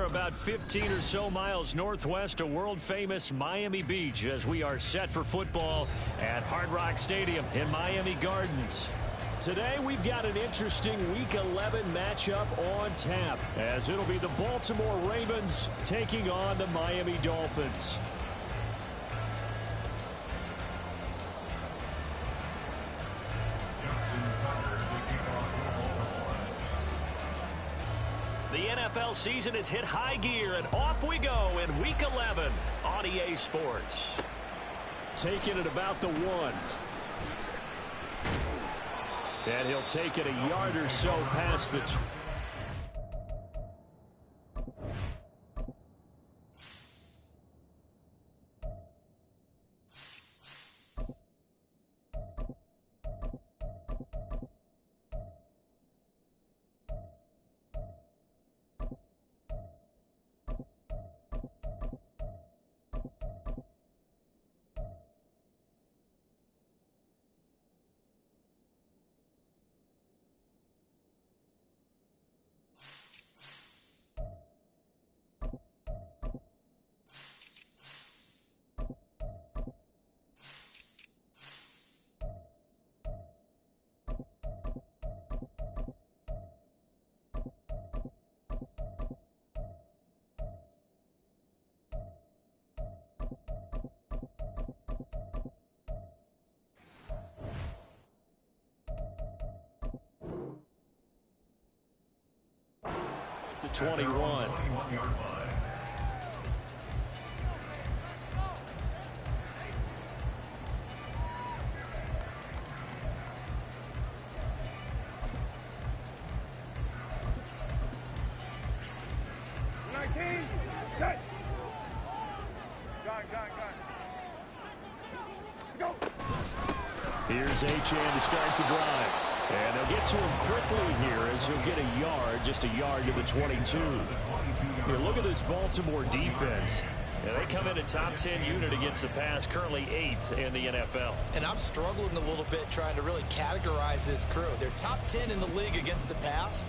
about 15 or so miles northwest of world-famous Miami Beach as we are set for football at Hard Rock Stadium in Miami Gardens. Today we've got an interesting Week 11 matchup on tap as it'll be the Baltimore Ravens taking on the Miami Dolphins. The NFL season has hit high gear, and off we go in Week 11 on EA Sports. Taking it about the 1. And he'll take it a yard or so past the 20. The 21. Here's Achane to start the drive. And they'll get to him quickly here as he'll get a yard, just a yard to the 22. Here, look at this Baltimore defense. They come in a top 10 unit against the pass, currently 8th in the NFL. And I'm struggling a little bit trying to really categorize this crew. They're top 10 in the league against the pass,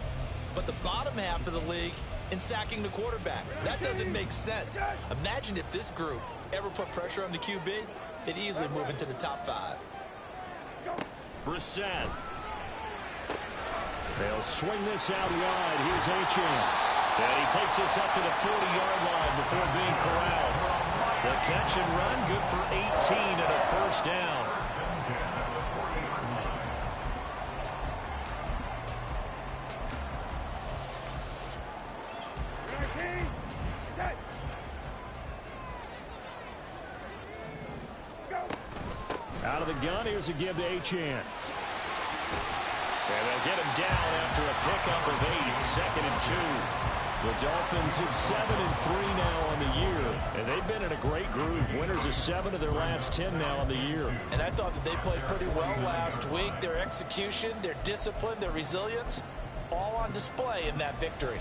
but the bottom half of the league in sacking the quarterback. That doesn't make sense. Imagine if this group ever put pressure on the QB, they'd easily move into the top 5. Brissett. They'll swing this out wide. Here's Achane. And he takes this up to the 40-yard line before being corralled. The catch and run, good for 18 and a first down. Out of the gun, here's a give to Achane. And they'll get him down after a pickup of 8, 2nd and 2. The Dolphins at 7-3 now on the year. And they've been in a great groove. Winners of 7 of their last 10 now on the year. And I thought that they played pretty well last week. Their execution, their discipline, their resilience, all on display in that victory.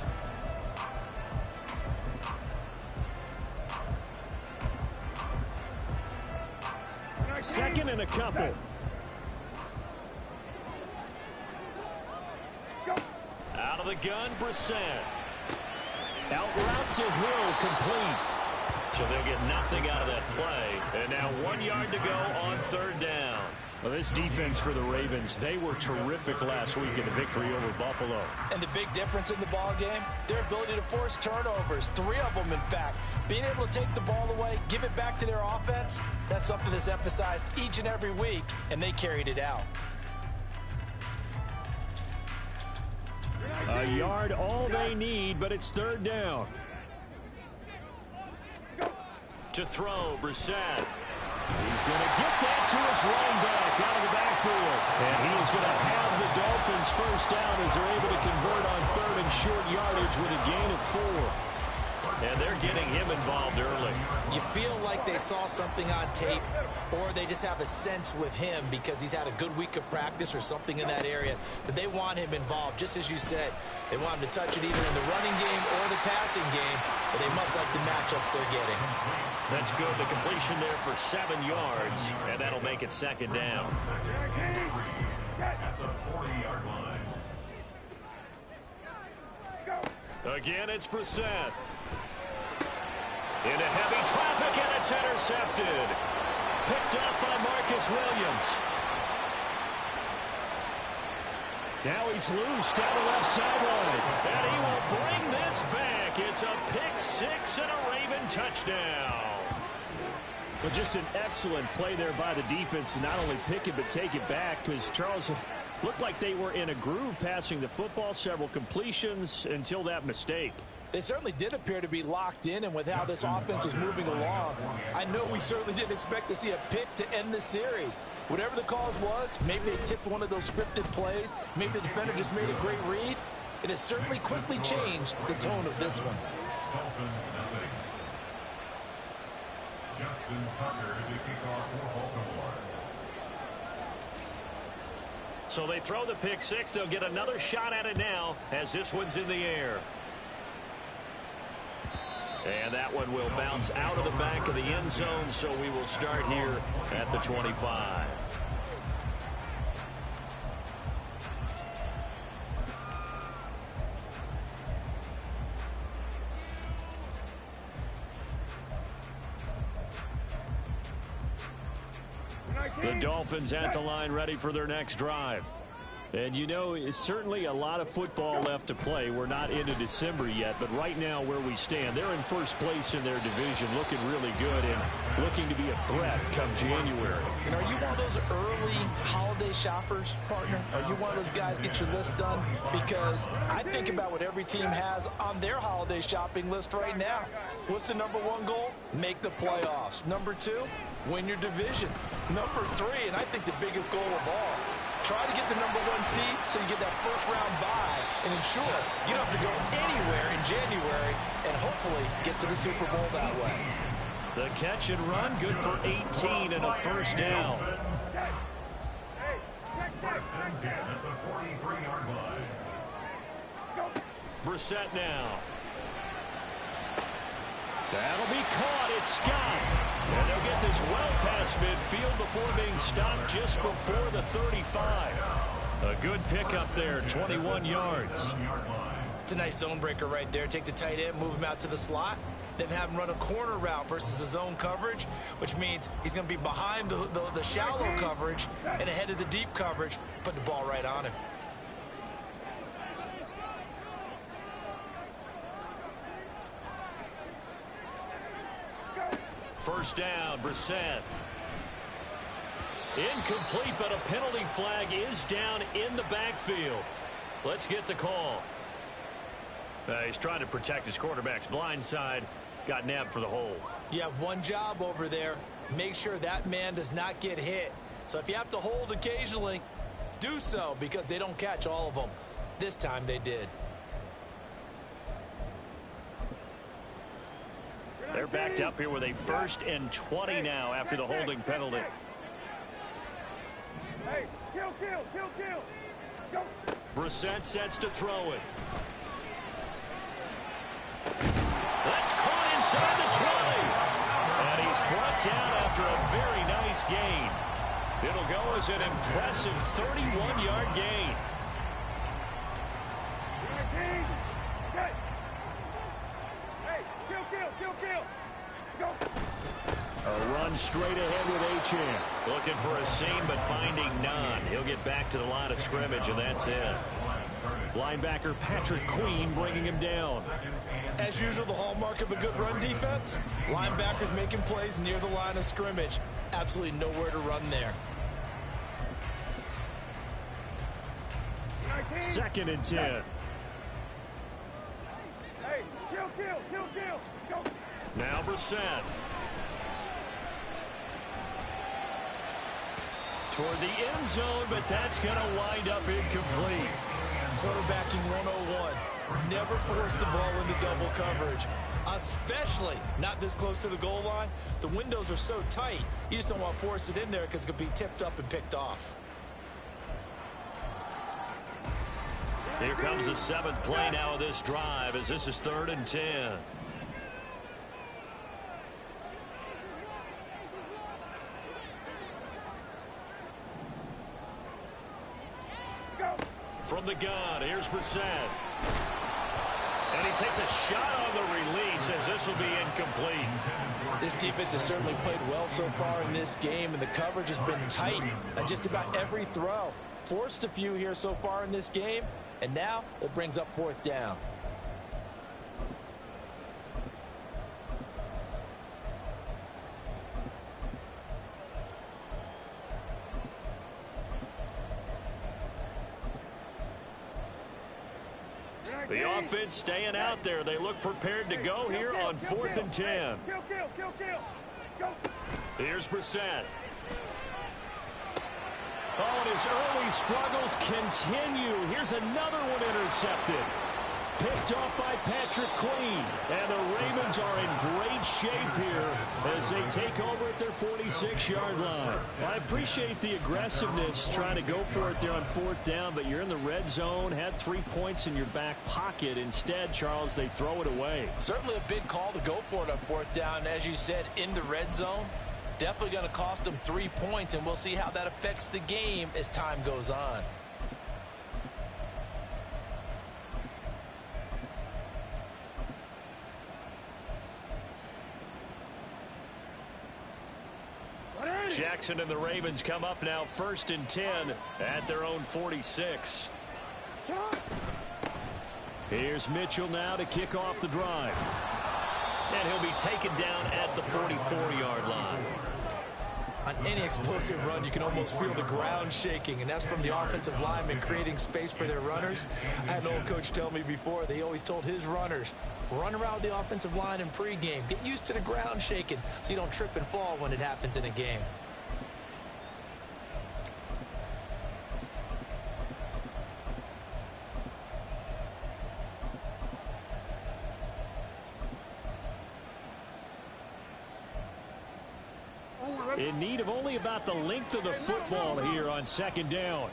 Second and a couple. Out of the gun, Brissett. Out route to Hill, complete. So they'll get nothing out of that play. And now 1 yard to go on 3rd down. Well, this defense for the Ravens, they were terrific last week in the victory over Buffalo. And the big difference in the ball game, their ability to force turnovers, 3 of them in fact. Being able to take the ball away, give it back to their offense, that's something that's emphasized each and every week, and they carried it out. A yard, all they need, but it's 3rd down. To throw, Brissett. He's going to get that to his running back out of the backfield. And he is going to have the Dolphins first down as they're able to convert on 3rd and short yardage with a gain of 4. And they're getting him involved early. You feel like they saw something on tape, or they just have a sense with him because he's had a good week of practice or something in that area that they want him involved. Just as you said, they want him to touch it either in the running game or the passing game, but they must like the matchups they're getting. That's good. The completion there for 7 yards, and that'll make it 2nd down. At the 40-yard line. Again, it's Brissett. Into heavy traffic, and it's intercepted. Picked up by Marcus Williams. Now he's loose down the left sideline. And he will bring this back. It's a pick six and a Raven touchdown. Well, just an excellent play there by the defense to not only pick it but take it back, because Charles looked like they were in a groove passing the football, several completions until that mistake. They certainly did appear to be locked in, and with how this offense was moving along, I know we certainly didn't expect to see a pick to end the series. Whatever the cause was, maybe they tipped one of those scripted plays, maybe the defender just made a great read. It has certainly quickly changed the tone of this one. So they throw the pick six. They'll get another shot at it now as this one's in the air. And that one will bounce out of the back of the end zone, so we will start here at the 25. The Dolphins at the line, ready for their next drive. And you know, it's certainly a lot of football left to play. We're not into December yet, but right now where we stand, they're in first place in their division, looking really good and looking to be a threat come January. And are you one of those early holiday shoppers, partner? Are you one of those guys get your list done? Because I think about what every team has on their holiday shopping list right now. What's the number one goal? Make the playoffs. Number two, win your division. Number three, and I think the biggest goal of all, try to get the number one seed so you get that first round bye and ensure you don't have to go anywhere in January and hopefully get to the Super Bowl that way. The catch and run, good for 18 and a first down. Brissett now. That'll be caught. It's Scott. And they'll get this well past midfield before being stopped just before the 35. A good pickup there, 21 yards. It's a nice zone breaker right there. Take the tight end, move him out to the slot, then have him run a corner route versus the zone coverage, which means he's going to be behind the shallow coverage and ahead of the deep coverage, putting the ball right on him. First down, Brissett. Incomplete, but a penalty flag is down in the backfield. Let's get the call. He's trying to protect his quarterback's blind side. Got nabbed for the hold. You have one job over there. Make sure that man does not get hit. So if you have to hold occasionally, do so, because they don't catch all of them. This time they did. They're backed up here with a 1st and 20 now after the holding penalty. Hey, kill. Go. Brissett sets to throw it. That's caught inside the 20. And he's brought down after a very nice gain. It'll go as an impressive 31-yard gain. Go. A run straight ahead with Achane. Looking for a seam, but finding none. He'll get back to the line of scrimmage, and that's it. Linebacker Patrick Queen bringing him down. As usual, the hallmark of a good run defense, linebackers making plays near the line of scrimmage. Absolutely nowhere to run there. 2nd and 10. Hey, kill. Go. Now Brissett. Toward the end zone, but that's going to wind up incomplete. Quarterbacking 101. Never force the ball into double coverage, especially not this close to the goal line. The windows are so tight, you just don't want to force it in there because it could be tipped up and picked off. Here comes the 7th play now of this drive, as this is 3rd and 10. From the gun, here's Brissett. And he takes a shot on the release as this will be incomplete. This defense has certainly played well so far in this game, and the coverage has been tight on just about every throw. Forced a few here so far in this game, and now it brings up 4th down. The offense staying out there. They look prepared to go here on 4th and 10. Go. Here's Brissett. Oh, and his early struggles continue. Here's another one intercepted. Picked off by Patrick Queen. And the Ravens are in great shape here as they take over at their 46-yard line. I appreciate the aggressiveness trying to go for it there on 4th down, but you're in the red zone, had 3 points in your back pocket. Instead, Charles, they throw it away. Certainly a big call to go for it on 4th down. As you said, in the red zone, definitely going to cost them 3 points, and we'll see how that affects the game as time goes on. Jackson and the Ravens come up now 1st and 10 at their own 46. Here's Mitchell now to kick off the drive. And he'll be taken down at the 44-yard line. On any explosive run, you can almost feel the ground shaking, and that's from the offensive linemen creating space for their runners. I had an old coach tell me before, they always told his runners, run around the offensive line in pregame. Get used to the ground shaking so you don't trip and fall when it happens in a game. In need of only about the length of the football here on 2nd down.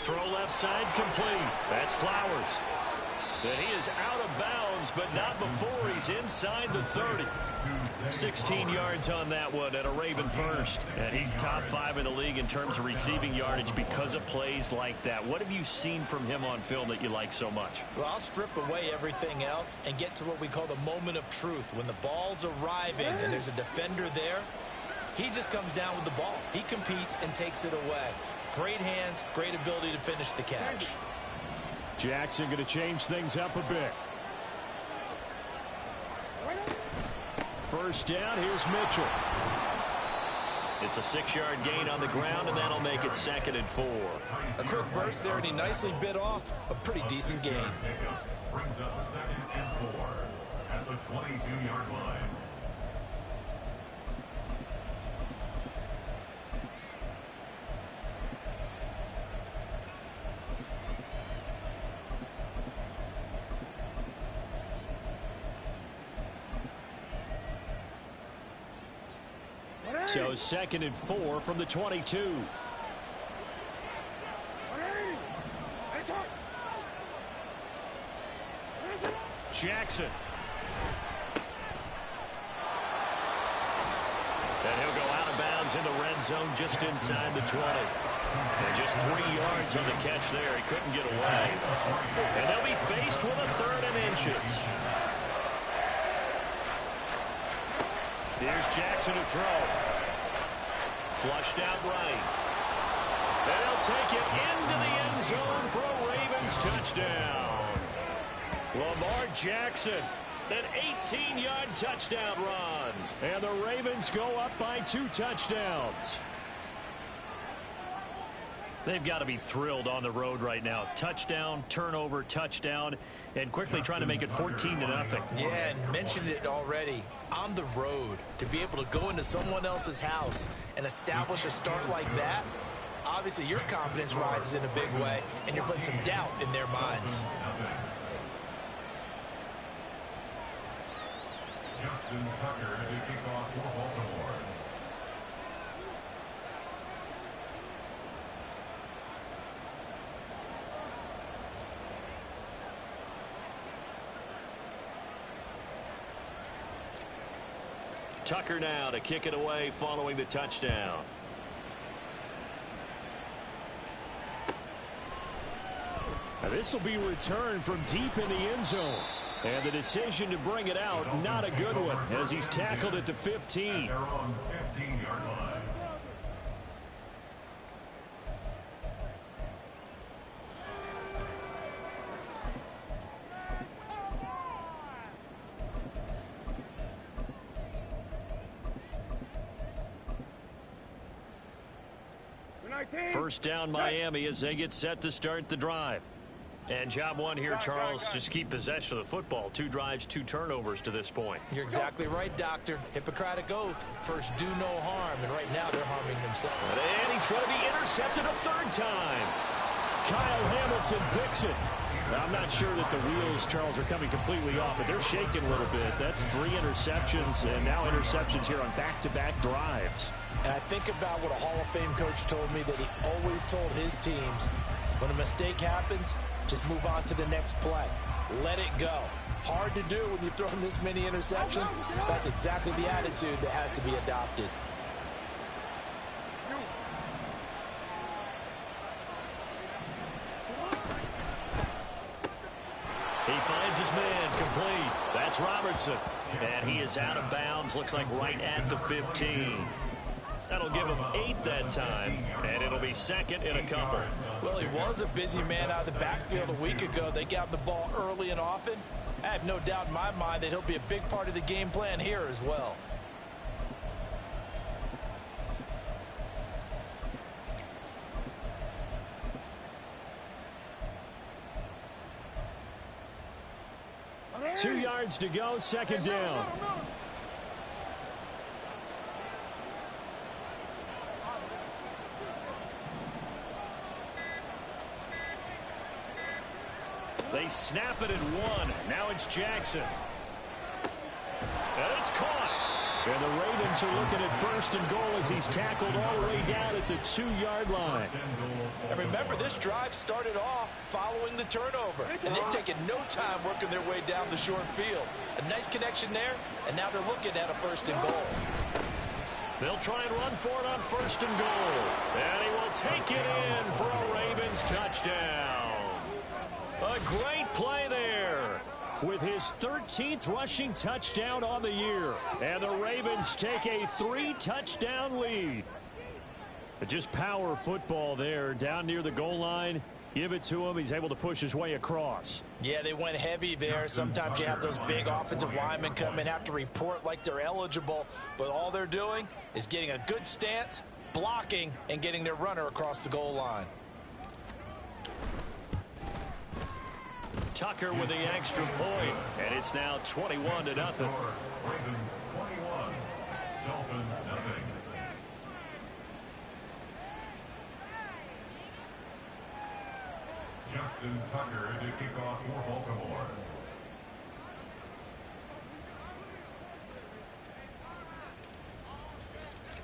Throw left side complete. That's Flowers. And he is out of bounds, but not before he's inside the 30. 16 yards on that one at a Raven first. And he's top 5 in the league in terms of receiving yardage because of plays like that. What have you seen from him on film that you like so much? Well, I'll strip away everything else and get to what we call the moment of truth. When the ball's arriving and there's a defender there, he just comes down with the ball. He competes and takes it away. Great hands, great ability to finish the catch. Jackson going to change things up a bit. 1st down, here's Mitchell. It's a 6-yard gain on the ground, and that'll make it 2nd and 4. A quick burst there, and he nicely bit off a pretty decent gain. Brings up 2nd and 4 at the 22-yard line. So 2nd and 4 from the 22. Jackson. And he'll go out of bounds in the red zone just inside the 20. And just 3 yards on the catch there. He couldn't get away. And they'll be faced with a 3rd and inches. Here's Jackson to throw. Flushed out right. And he'll take it into the end zone for a Ravens touchdown. Lamar Jackson, an 18-yard touchdown run. And the Ravens go up by 2 touchdowns. They've got to be thrilled on the road right now. Touchdown, turnover, touchdown, and quickly trying to make it 14-0. Yeah, and mentioned it already. On the road, to be able to go into someone else's house and establish a start like that, obviously your confidence rises in a big way, and you're putting some doubt in their minds. Justin Tucker to kick off for Baltimore. Tucker now to kick it away following the touchdown. This will be returned from deep in the end zone. And the decision to bring it out, not a good one, as he's tackled at the 15. They're on 15-yard line. First down Miami as they get set to start the drive. And job one here, Charles, just keep possession of the football. 2 drives, 2 turnovers to this point. You're exactly right, Doctor. Hippocratic oath. First, do no harm. And right now, they're harming themselves. And he's going to be intercepted a 3rd time. Kyle Hamilton picks it. I'm not sure that the wheels, Charles, are coming completely off, but they're shaking a little bit. That's 3 interceptions, and now interceptions here on back-to-back drives. And I think about what a Hall of Fame coach told me, that he always told his teams, when a mistake happens, just move on to the next play. Let it go. Hard to do when you've thrown this many interceptions. That's exactly the attitude that has to be adopted. He finds his man complete. That's Robertson. And he is out of bounds, looks like right at the 15. That'll give him 8 that time, and it'll be 2nd in a couple. Well, he was a busy man out of the backfield a week ago. They got the ball early and often. I have no doubt in my mind that he'll be a big part of the game plan here as well. Two yards to go, 2nd down. They snap it at 1. Now it's Jackson. And it's caught. And the Ravens are looking at 1st and goal as he's tackled all the way down at the 2-yard line. And remember, this drive started off following the turnover. And they've taken no time working their way down the short field. A nice connection there, and now they're looking at a 1st and goal. They'll try and run for it on 1st and goal. And he will take it in for a Ravens touchdown. A great play there with his 13th rushing touchdown on the year. And the Ravens take a 3-touchdown lead. Just power football there down near the goal line. Give it to him. He's able to push his way across. Yeah, they went heavy there. Sometimes you have those big offensive linemen come in, have to report like they're eligible. But all they're doing is getting a good stance, blocking, and getting their runner across the goal line. Tucker with the extra point, and it's now 21-0. Ravens 21, Dolphins nothing. Justin Tucker to kick off for Baltimore.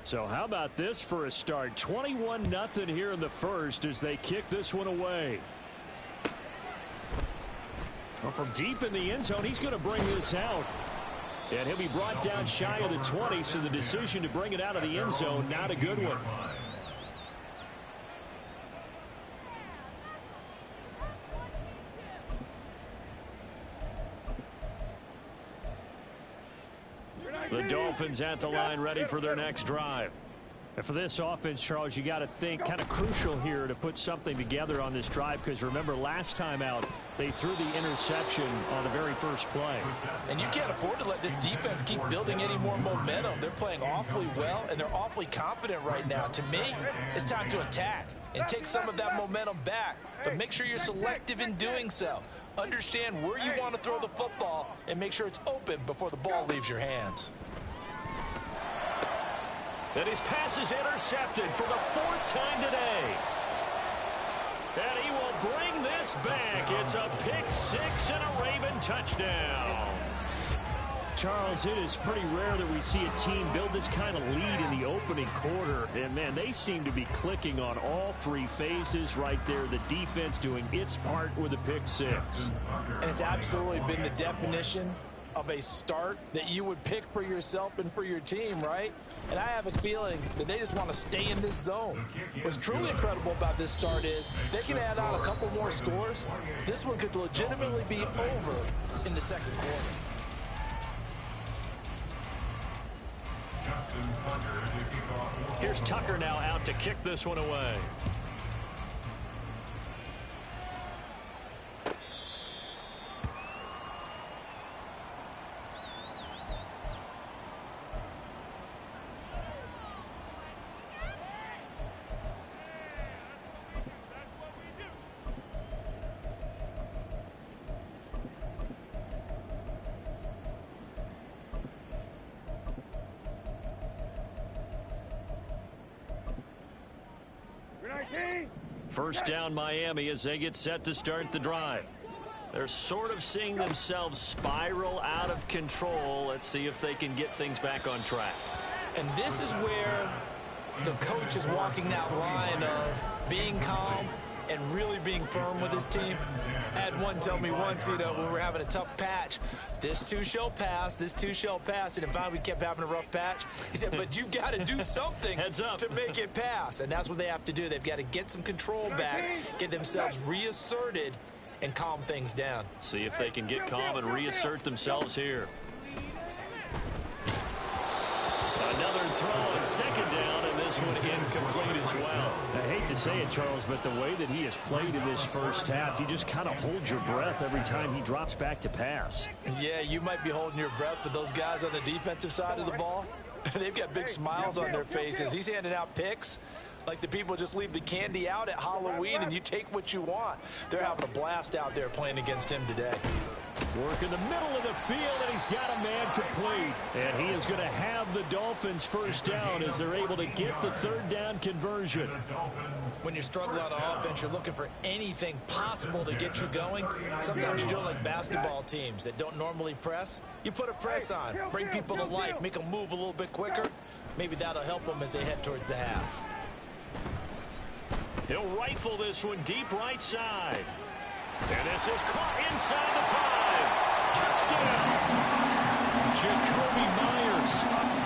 So how about this for a start? 21-0 here in the 1st as they kick this one away. Well, from deep in the end zone, he's going to bring this out. And he'll be brought down shy of the 20, so the decision to bring it out of the end zone, not a good one. The Dolphins at the line ready for their next drive. And for this offense, Charles, you got to think kind of crucial here to put something together on this drive, because remember last time out they threw the interception on the very first play. And you can't afford to let this defense keep building any more momentum. They're playing awfully well, and they're awfully confident right now. To me, it's time to attack and take some of that momentum back. But make sure you're selective in doing so. Understand where you want to throw the football and make sure it's open before the ball leaves your hands. And his pass is intercepted for the 4th time today. And he will bring this back. It's a pick 6 and a Raven touchdown. Charles, it is pretty rare that we see a team build this kind of lead in the opening quarter. And, man, they seem to be clicking on all 3 phases right there. The defense doing its part with a pick 6. And it's absolutely been the definition of a start that you would pick for yourself and for your team, right? And I have a feeling that they just want to stay in this zone. What's truly incredible about this start is they can add on a couple more scores. This one could legitimately be over in the second quarter. Here's Tucker now out to kick this one away. First down Miami as they get set to start the drive. They're sort of seeing themselves spiral out of control. Let's see if they can get things back on track. And this is where the coach is walking that line of being calm and really being firm with his team. I had one tell me once, when we were having a tough patch, this too shall pass, this too shall pass. And if finally we kept having a rough patch, he said, but you've got to do something to make it pass. And that's what they have to do. They've got to get some control back, get themselves reasserted, and calm things down. See if they can get calm and reassert themselves here. Another throw on second down, and this one incomplete as well. I hate to say it, Charles, but the way that he has played in this first half, you just kind of hold your breath every time he drops back to pass. Yeah, you might be holding your breath, but those guys on the defensive side of the ball, they've got big smiles on their faces. He's handing out picks like the people just leave the candy out at Halloween and you take what you want. They're having a blast out there playing against him today. Work in the middle of the field, and he's got a man complete. And he is going to have the Dolphins first down as they're able to get the third down conversion. When you're struggling on offense, you're looking for anything possible to get you going. Sometimes you do it like basketball teams that don't normally press. You put a press on, bring people to life, make them move a little bit quicker. Maybe that'll help them as they head towards the half. He'll rifle this one deep right side. And this is caught inside the 5. Touchdown. Jacoby Myers,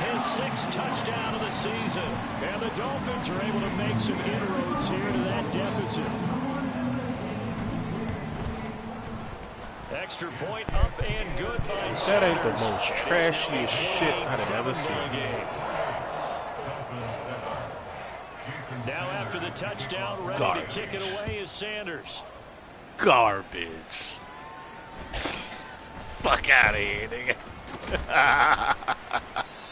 his 6th touchdown of the season. And the Dolphins are able to make some inroads here to that deficit. Extra point up and good by Sanders. That ain't the most trashiest shit I've ever seen. Now after the touchdown, ready to kick it away is Sanders. Garbage. Fuck out of here, nigga.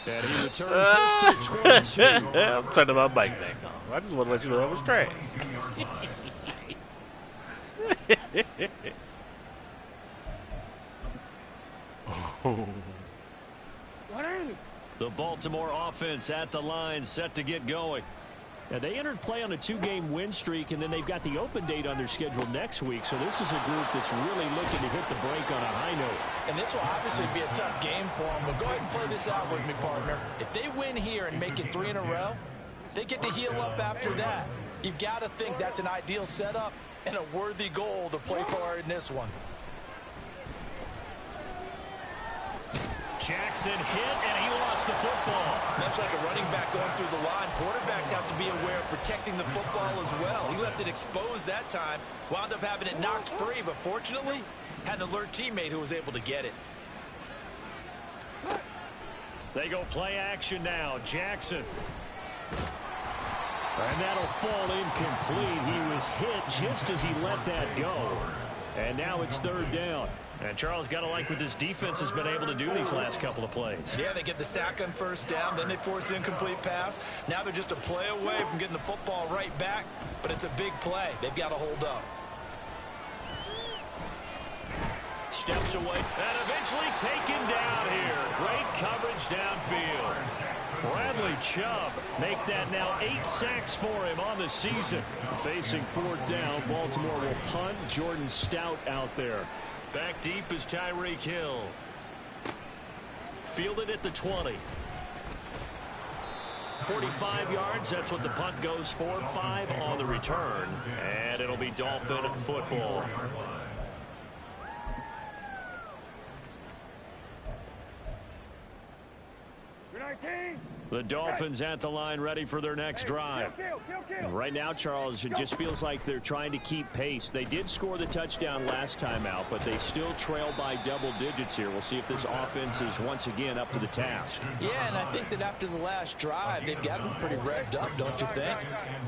And he returns this to 22. I'm turning my mic back on. I just want to let you know that was trash. The Baltimore offense at the line, set to get going. Now, they entered play on a 2-game win streak, and then they've got the open date on their schedule next week. So this is a group that's really looking to hit the break on a high note. And this will obviously be a tough game for them, but go ahead and play this out with me, partner. If they win here and make it 3 in a row, they get to heal up after that. You've got to think that's an ideal setup and a worthy goal to play for in this one. Jackson hit, and he lost the football. Much like a running back going through the line, quarterbacks have to be aware of protecting the football as well. He left it exposed that time, wound up having it knocked free, but fortunately, had an alert teammate who was able to get it. They go play action now. Jackson. And that'll fall incomplete. He was hit just as he let that go. And now it's 3rd down. And Charles, got to like what this defense has been able to do these last couple of plays. Yeah, they get the sack on 1st down, then they force the incomplete pass. Now they're just a play away from getting the football right back, but it's a big play. They've got to hold up. Steps away and eventually taken down here. Great coverage downfield. Bradley Chubb make that now 8 sacks for him on the season. Facing 4th down, Baltimore will punt. Jordan Stout out there. Back deep is Tyreek Hill. Fielded at the 20. 45 yards, that's what the punt goes for. 5 on the return. And it'll be Dolphin football. The Dolphins at the line ready for their next drive. And right now, Charles, it just feels like they're trying to keep pace. They did score the touchdown last time out, but they still trail by double digits here. We'll see if this offense is once again up to the task. Yeah, and I think that after the last drive, they've got them pretty revved up, don't you think?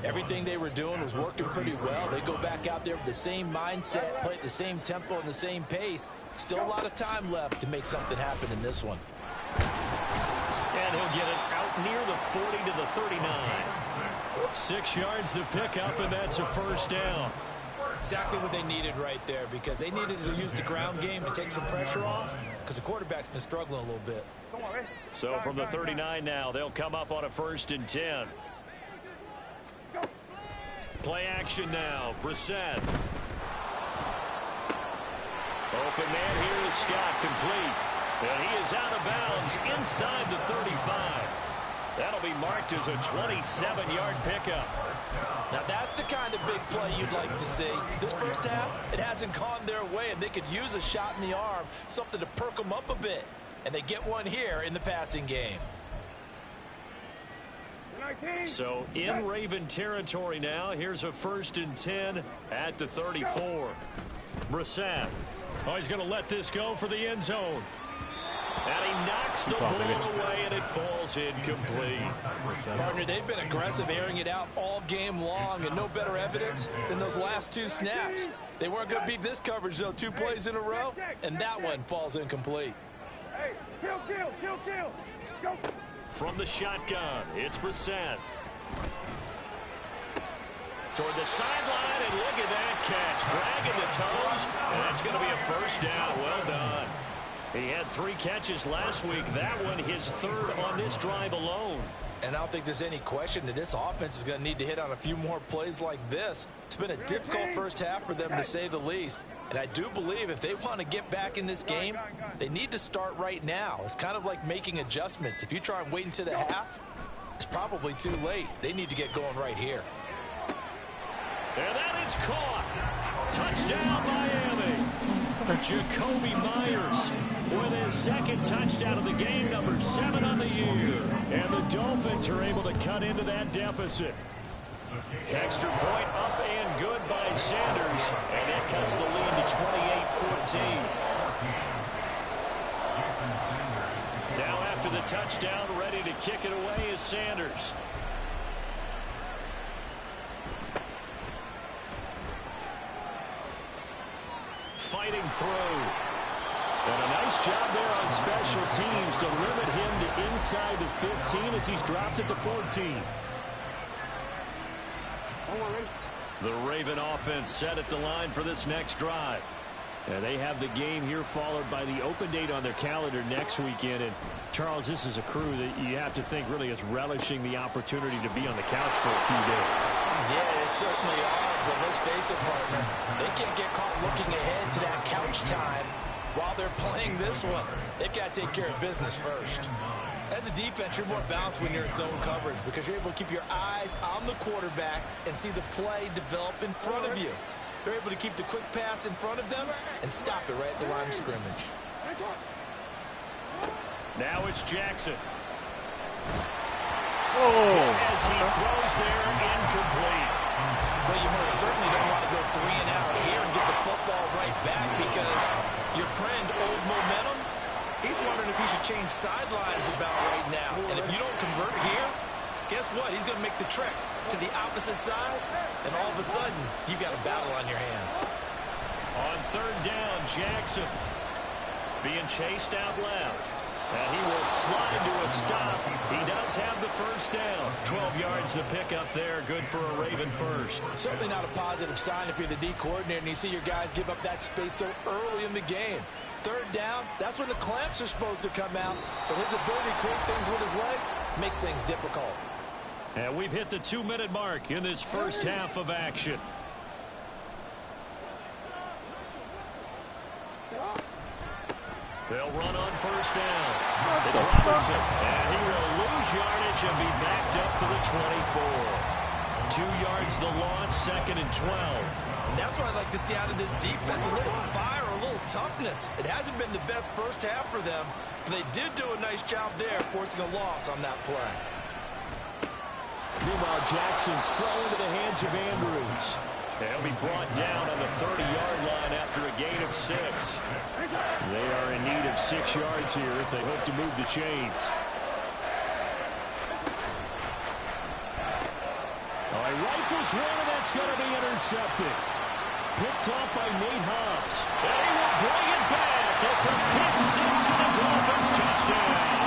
Everything they were doing was working pretty well. They go back out there with the same mindset, play at the same tempo and the same pace. Still a lot of time left to make something happen in this one. And he'll get it out near the 40 to the 39. 6 yards the pickup, and that's a first down. Exactly what they needed right there, because they needed to use the ground game to take some pressure off, because the quarterback's been struggling a little bit. So from the 39 now, they'll come up on a 1st and 10. Play action now. Brissett. Open man here is Scott, complete. And he is out of bounds inside the 35. That'll be marked as a 27-yard pickup. Now that's the kind of big play you'd like to see. This first half, it hasn't gone their way, and they could use a shot in the arm, something to perk them up a bit. And they get one here in the passing game. So in Raven territory now, here's a 1st and 10 at the 34. Brissett. Oh, he's going to let this go for the end zone. And he knocks the ball away, and it falls incomplete. Partner, they've been aggressive, airing it out all game long, and no better evidence than those last 2 snaps. They weren't going to beat this coverage, though, 2 plays in a row, and that one falls incomplete. Hey, kill. Go. From the shotgun, it's Brissett. Toward the sideline, and look at that catch. Dragging the toes, and that's going to be a first down. Well done. He had 3 catches last week. That one his 3rd on this drive alone. And I don't think there's any question that this offense is going to need to hit on a few more plays like this. It's been a difficult first half for them, to say the least. And I do believe if they want to get back in this game, they need to start right now. It's kind of like making adjustments. If you try and wait until the half, it's probably too late. They need to get going right here. And that is caught. Touchdown, Miami. Jacoby Myers with his 2nd touchdown of the game, number 7 on the year. And the Dolphins are able to cut into that deficit. Extra point up and good by Sanders. And that cuts the lead to 28-14. Now after the touchdown, ready to kick it away is Sanders. Fighting through. And a nice job there on special teams to limit him to inside the 15 as he's dropped at the 14. The Raven offense set at the line for this next drive. And they have the game here followed by the open date on their calendar next weekend. And Charles, this is a crew that you have to think really is relishing the opportunity to be on the couch for a few days. Yeah, they certainly are. But let's face it, partner, they can't get caught looking ahead to that couch time while they're playing this one. They've got to take care of business first. As a defense, you're more balanced when you're in zone coverage because you're able to keep your eyes on the quarterback and see the play develop in front of you. They're able to keep the quick pass in front of them and stop it right at the line of scrimmage. Now it's Jackson. Oh. As he throws there, incomplete. Well, you most certainly don't want to go 3 and out here and get the football right back because your friend, Old Momentum, he's wondering if he should change sidelines about right now. And if you don't convert here, guess what? He's going to make the trek to the opposite side, and all of a sudden, you've got a battle on your hands. On 3rd down, Jackson being chased out left. And he will slide to a stop. He does have the first down. 12 yards to pick up there. Good for a Raven first. Certainly not a positive sign if you're the D coordinator and you see your guys give up that space so early in the game. 3rd down, that's when the clamps are supposed to come out. But his ability to create things with his legs makes things difficult. And we've hit the 2-minute mark in this first half of action. They'll run on 1st down. It's Robinson, and he will lose yardage and be backed up to the 24. 2 yards the loss, 2nd and 12. And that's what I'd like to see out of this defense. A little fire, a little toughness. It hasn't been the best first half for them, but they did do a nice job there forcing a loss on that play. Meanwhile, Jackson's throw into the hands of Andrews. They'll be brought down on the 30-yard line after a gain of 6. They are in need of 6 yards here if they hope to move the chains. All right, rifles one, and that's going to be intercepted. Picked off by Nate Hobbs. They will bring it back. It's a pick 6 and a Dolphins touchdown.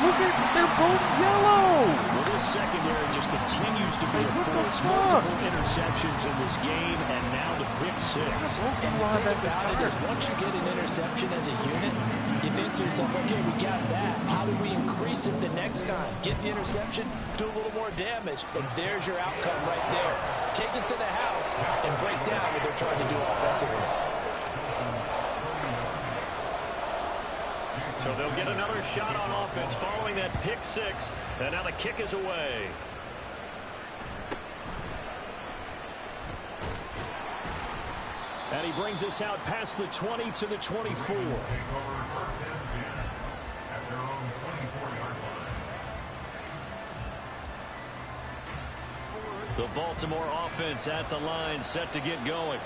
Look at, they're both yellow. Well, this secondary just continues to be a force. Multiple interceptions in this game, and now the pick 6. And the thing about it is once you get an interception as a unit, you think to yourself, okay, we got that. How do we increase it the next time? Get the interception, do a little more damage, and there's your outcome right there. Take it to the house and break down what they're trying to do offensively. So they'll get another shot on offense following that pick 6, and now the kick is away. And he brings us out past the 20 to the 24. The Baltimore offense at the line, set to get going.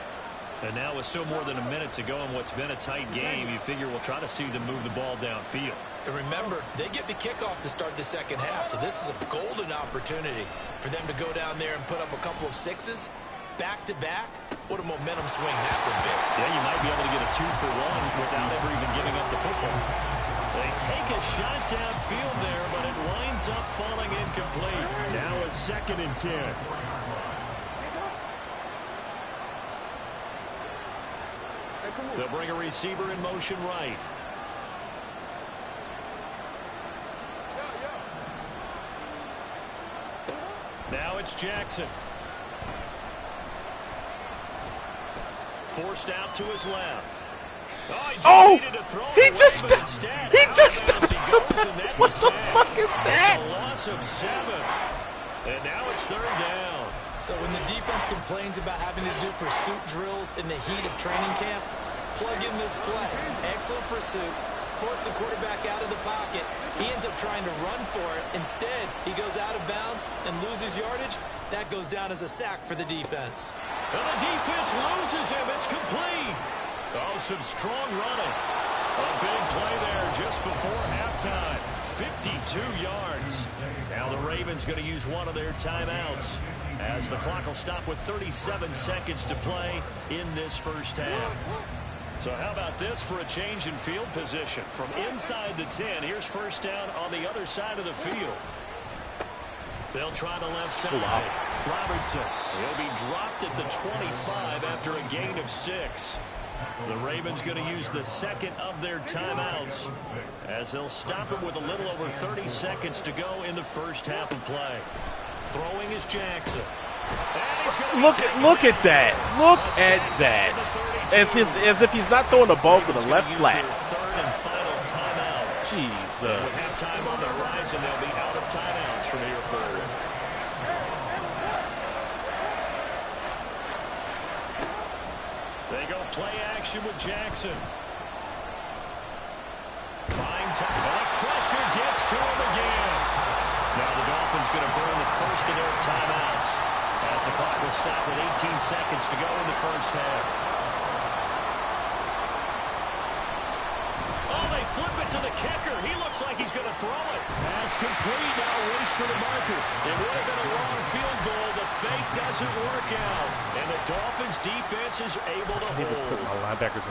And now with still more than a minute to go in what's been a tight game, you figure we'll try to see them move the ball downfield. And remember, they get the kickoff to start the second half, so this is a golden opportunity for them to go down there and put up a couple of 6s back-to-back. What a momentum swing that would be. Yeah, you might be able to get a 2-for-1 without ever even giving up the football. They take a shot downfield there, but it winds up falling incomplete. Now a 2nd and 10. They'll bring a receiver in motion right. Now it's Jackson. Forced out to his left. Oh, he just what the fuck is that? It's a loss of 7. And now it's 3rd down. So when the defense complains about having to do pursuit drills in the heat of training camp, plug in this play. Excellent pursuit. Force the quarterback out of the pocket. He ends up trying to run for it. Instead, he goes out of bounds and loses yardage. That goes down as a sack for the defense. And the defense loses him. It's complete. Oh, some strong running. A big play there just before halftime. 52 yards. Now the Ravens going to use one of their timeouts as the clock will stop with 37 seconds to play in this first half. So how about this for a change in field position? From inside the 10, here's first down on the other side of the field. They'll try the left side. Robertson, he'll be dropped at the 25 after a gain of 6. The Ravens going to use the 2nd of their timeouts as they'll stop it with a little over 30 seconds to go in the first half of play. Throwing is Jackson. Look at that. Look at that. As if he's not throwing the ball to the left flat. Third and final timeout. Jesus. With halftime on the horizon, they'll be out of timeouts from here forward. They go play action with Jackson. Fine time. And pressure gets to him again. Now the Dolphins going to burn the first of their timeouts as the clock will stop with 18 seconds to go in the first half. Oh, they flip it to the kicker. He looks like he's going to throw it. Pass complete. Now race for the marker. It would have been a long field goal. The fake doesn't work out. And the Dolphins defense is able to hold.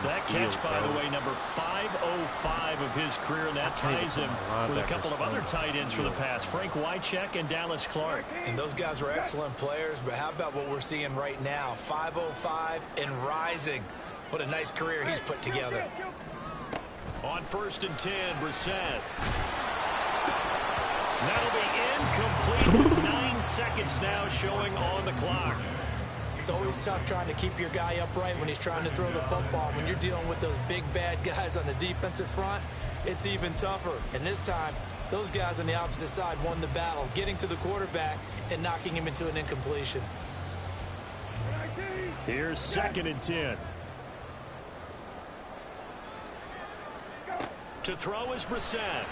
That catch, by the way, number 505 of his career, and that ties him with a couple of other tight ends for the pass. Frank Wycheck and Dallas Clark. And those guys were excellent players, but how about what we're seeing right now? 505 and rising. What a nice career he's put together. On 1st and 10, Brissett. That'll be incomplete. 9 seconds now showing on the clock. It's always tough trying to keep your guy upright when he's trying to throw the football. When you're dealing with those big bad guys on the defensive front, it's even tougher. And this time, those guys on the opposite side won the battle, getting to the quarterback and knocking him into an incompletion. Here's 2nd and 10. To throw is Brissett.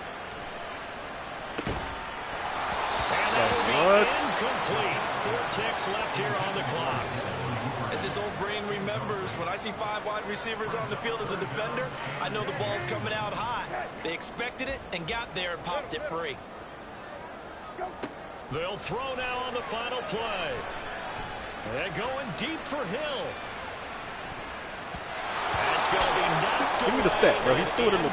And that will be incomplete. 4 ticks left here on the clock. As his old brain remembers, when I see 5 wide receivers on the field as a defender, I know the ball's coming out hot. They expected it and got there and popped it free. They'll throw now on the final play. They're going deep for Hill. That's going to be knocked away. Give me the stat, bro. He threw it in the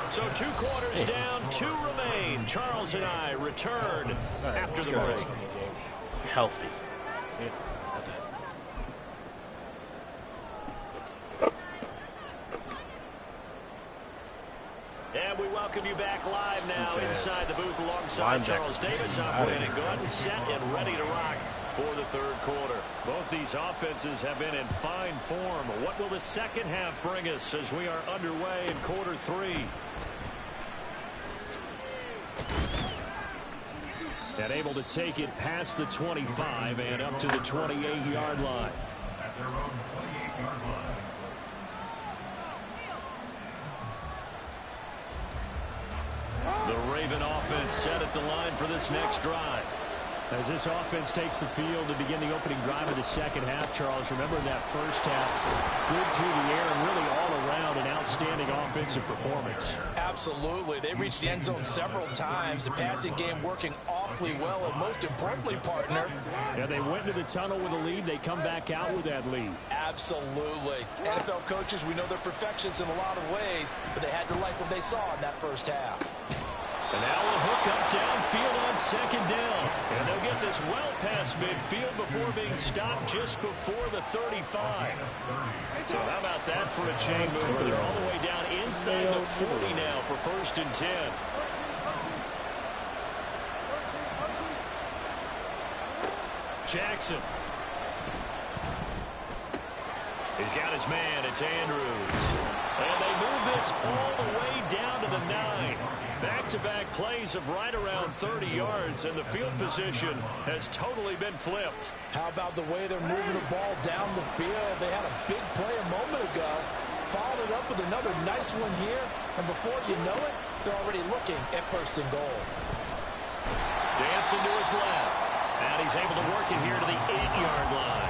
So 2 quarters down, 2 remain. Charles and I return after the break. Healthy. And we welcome you back live now inside the booth alongside Charles Davis. I'm Brandon Gordon, set and ready to rock for the 3rd quarter. Both these offenses have been in fine form. What will the second half bring us as we are underway in quarter 3? And able to take it past the 25 and up to the 28-yard line. At their own 28-yard line. The Raven offense set at the line for this next drive. As this offense takes the field to begin the opening drive of the second half, Charles, remember that first half, good through the air and really all around an outstanding offensive performance. Absolutely. They reached the end zone several times. The passing game working awfully well, and most importantly, partner. Yeah, they went to the tunnel with a lead. They come back out with that lead. Absolutely. NFL coaches, we know they're perfectionists in a lot of ways, but they had to like what they saw in that first half. And now we'll hook up downfield on second down. And they'll get this well past midfield before being stopped just before the 35. So how about that for a chain mover? They're all the way down inside the 40 now for 1st and 10. Jackson. He's got his man. It's Andrews. And they move this all the way down to the 9. Back-to-back plays of right around 30 yards, and the field position has totally been flipped. How about the way they're moving the ball down the field? They had a big play a moment ago, followed it up with another nice one here, and before you know it, they're already looking at 1st and goal. Dancing to his left, and he's able to work it here to the 8-yard line.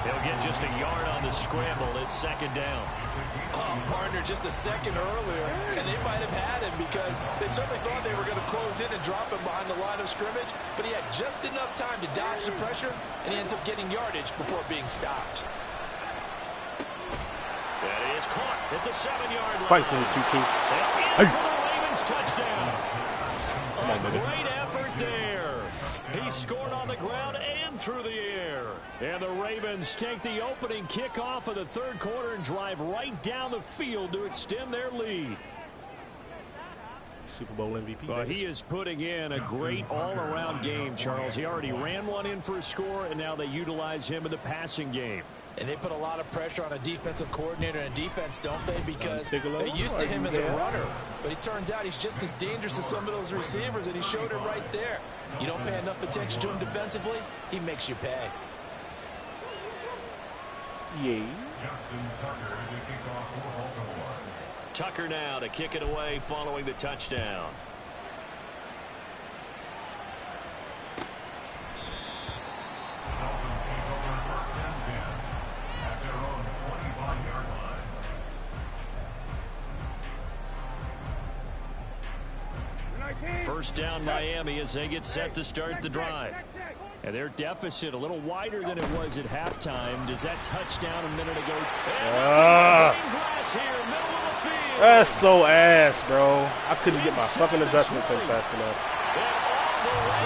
He'll get just a yard on the scramble. It's 2nd down. Partner, just a second earlier, and they might have had him because they certainly thought they were going to close in and drop him behind the line of scrimmage, but he had just enough time to dodge the pressure, and he ends up getting yardage before being stopped. That is caught at the 7-yard line. Fight for the 2-2. And in for the Ravens touchdown. Come on, baby. Great effort there. He scored on the ground and through the air. And the Ravens take the opening kickoff of the 3rd quarter and drive right down the field to extend their lead. Super Bowl MVP. Well, he is putting in a great all-around game, Charles. He already ran one in for a score, and now they utilize him in the passing game. And they put a lot of pressure on a defensive coordinator and defense, don't they? Because they're used to him as a runner. But it turns out he's just as dangerous as some of those receivers, and he showed it right there. You don't pay enough attention to him defensively, he makes you pay. Yeah. Justin Tucker to kick off for Baltimore. Tucker now to kick it away following the touchdown. Dolphins take over 1st and 10 at their own 25-yard line. 1st down Miami as they get set to start the drive. And their deficit a little wider than it was at halftime. Does that touchdown a minute ago? That's so ass, bro. I couldn't get my fucking adjustments in fast enough.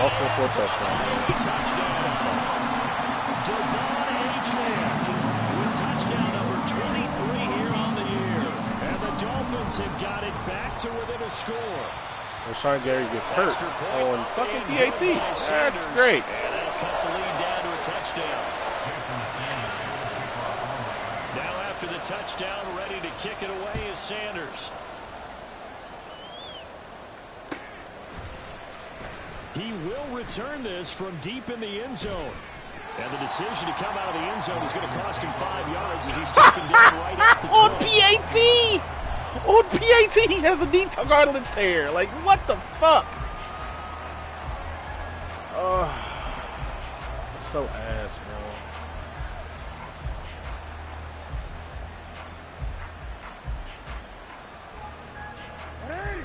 Also for a touchdown. Touchdown number 23 here on the year. And the Dolphins have got it back to within a score. Rashawn Gary gets hurt on fucking PAT. That's great. And that'll cut the lead down to a touchdown. Now after the touchdown, ready to kick it away is Sanders. He will return this from deep in the end zone. And the decision to come out of the end zone is going to cost him 5 yards as he's taken down right at the 12. On PAT! On PAT, he has a knee cartilage tear. Like, what the fuck? Oh, it's so ass, bro.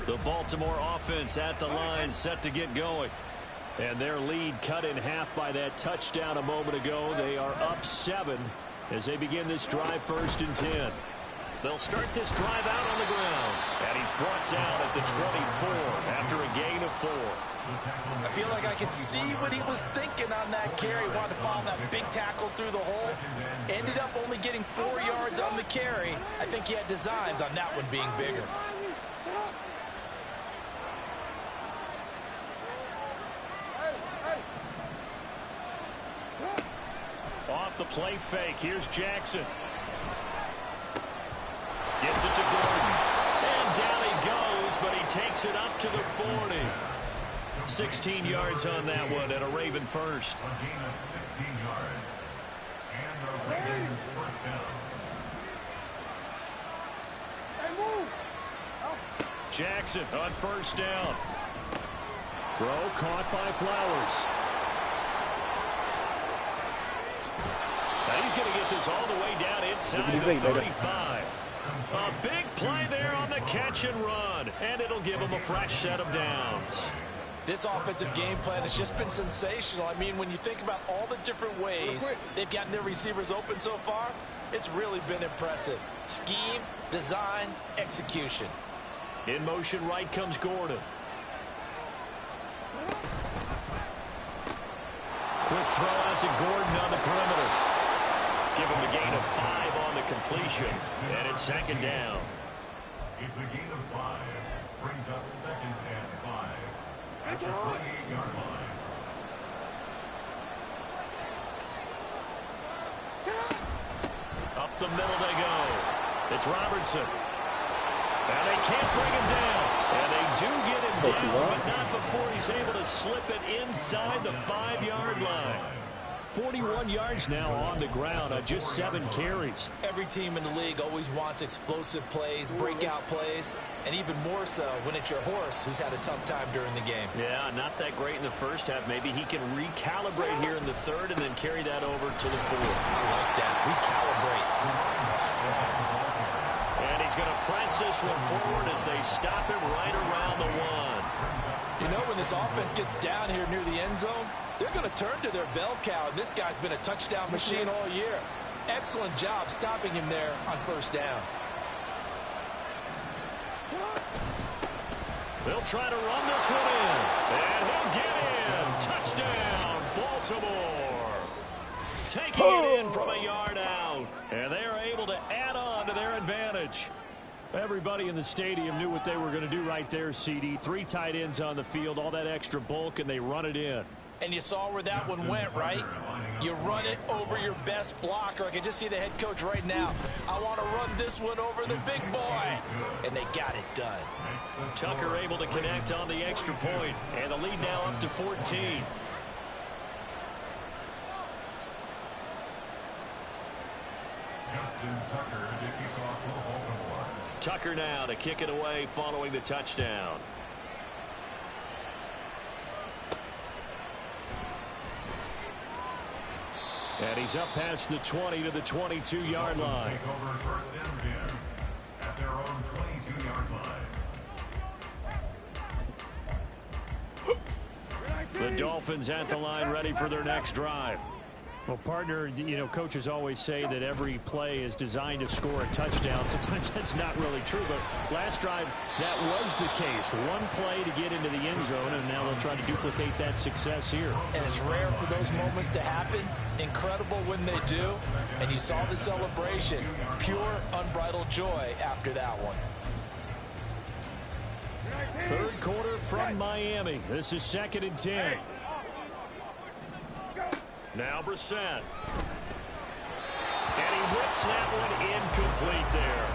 The Baltimore offense at the line, set to get going. And their lead cut in half by that touchdown a moment ago. They are up 7 as they begin this drive, 1st and 10. They'll start this drive out on the ground. And he's brought down at the 24 after a gain of 4. I feel like I can see what he was thinking on that carry. Wanted to follow that big tackle through the hole. Ended up only getting 4 yards on the carry. I think he had designs on that one being bigger. Off the play fake. Here's Jackson. Gets it to Gordon. And down he goes, but he takes it up to the 40. 16 yards on that one and a Raven first. A gain of 16 yards. And a Raven first down. Jackson on 1st down. Throw caught by Flowers. Now he's going to get this all the way down inside the 35. A big play there on the catch and run, and it'll give him a fresh set of downs. This offensive game plan has just been sensational. I mean, when you think about all the different ways they've gotten their receivers open so far, it's really been impressive. Scheme, design, execution. In motion right comes Gordon. Quick throw out to Gordon on the perimeter. Give him a gain of 5 on the completion, and it's 2nd down. It's a gain of 5. Brings up 2nd and 5. At the 28-yard line. Up the middle they go. It's Robertson. And they can't bring him down. And they do get him down, but not before he's able to slip it inside the 5-yard line. 41 yards now on the ground on just 7 carries. Every team in the league always wants explosive plays, breakout plays, and even more so when it's your horse who's had a tough time during the game. Yeah, not that great in the first half. Maybe he can recalibrate here in the 3rd and then carry that over to the 4th. I like that. Recalibrate. And he's going to press this one forward as they stop him right around the 1. You know, when this offense gets down here near the end zone, they're going to turn to their bell cow. And this guy's been a touchdown machine all year. Excellent job stopping him there on 1st down. They'll try to run this one in. And he'll get in. Touchdown, Baltimore. Taking it in from a yard out. And they are able to add on to their advantage. Everybody in the stadium knew what they were going to do right there, CD. 3 tight ends on the field, all that extra bulk, and they run it in. And you saw where that one went, right? You run it over your best blocker. I can just see the head coach right now. I want to run this one over the big boy. And they got it done. Tucker able to connect on the extra point, and the lead now up to 14. Justin Tucker to kick off for Baltimore. Tucker now to kick it away following the touchdown. And he's up past the 20 to the 22-yard line. Take over 1st and 10 at their own 22-yard line. The Dolphins at the line, ready for their next drive. Well, partner, you know, coaches always say that every play is designed to score a touchdown. Sometimes that's not really true, but last drive, that was the case. One play to get into the end zone, and now they'll try to duplicate that success here. And it's rare for those moments to happen. Incredible when they do. And you saw the celebration. Pure, unbridled joy after that one. 3rd quarter from Miami. This is 2nd and 10. Now Brissett. And he whips that one incomplete there.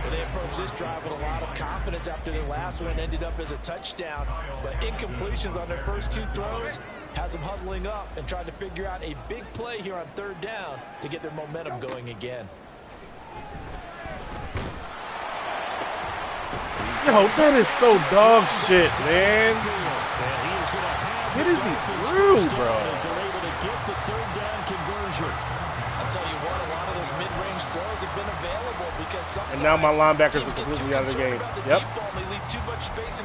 Well, they approached this drive with a lot of confidence after their last one. Ended up as a touchdown. But incompletions on their first 2 throws has them huddling up and trying to figure out a big play here on 3rd down to get their momentum going again. Yo, that is so dog shit, man. What is he through, bro? As they're able to get the third down conversion. I'll tell you what, a lot of those mid-range throws have been available because sometimes and now my linebackers are completely out of the game. Yep.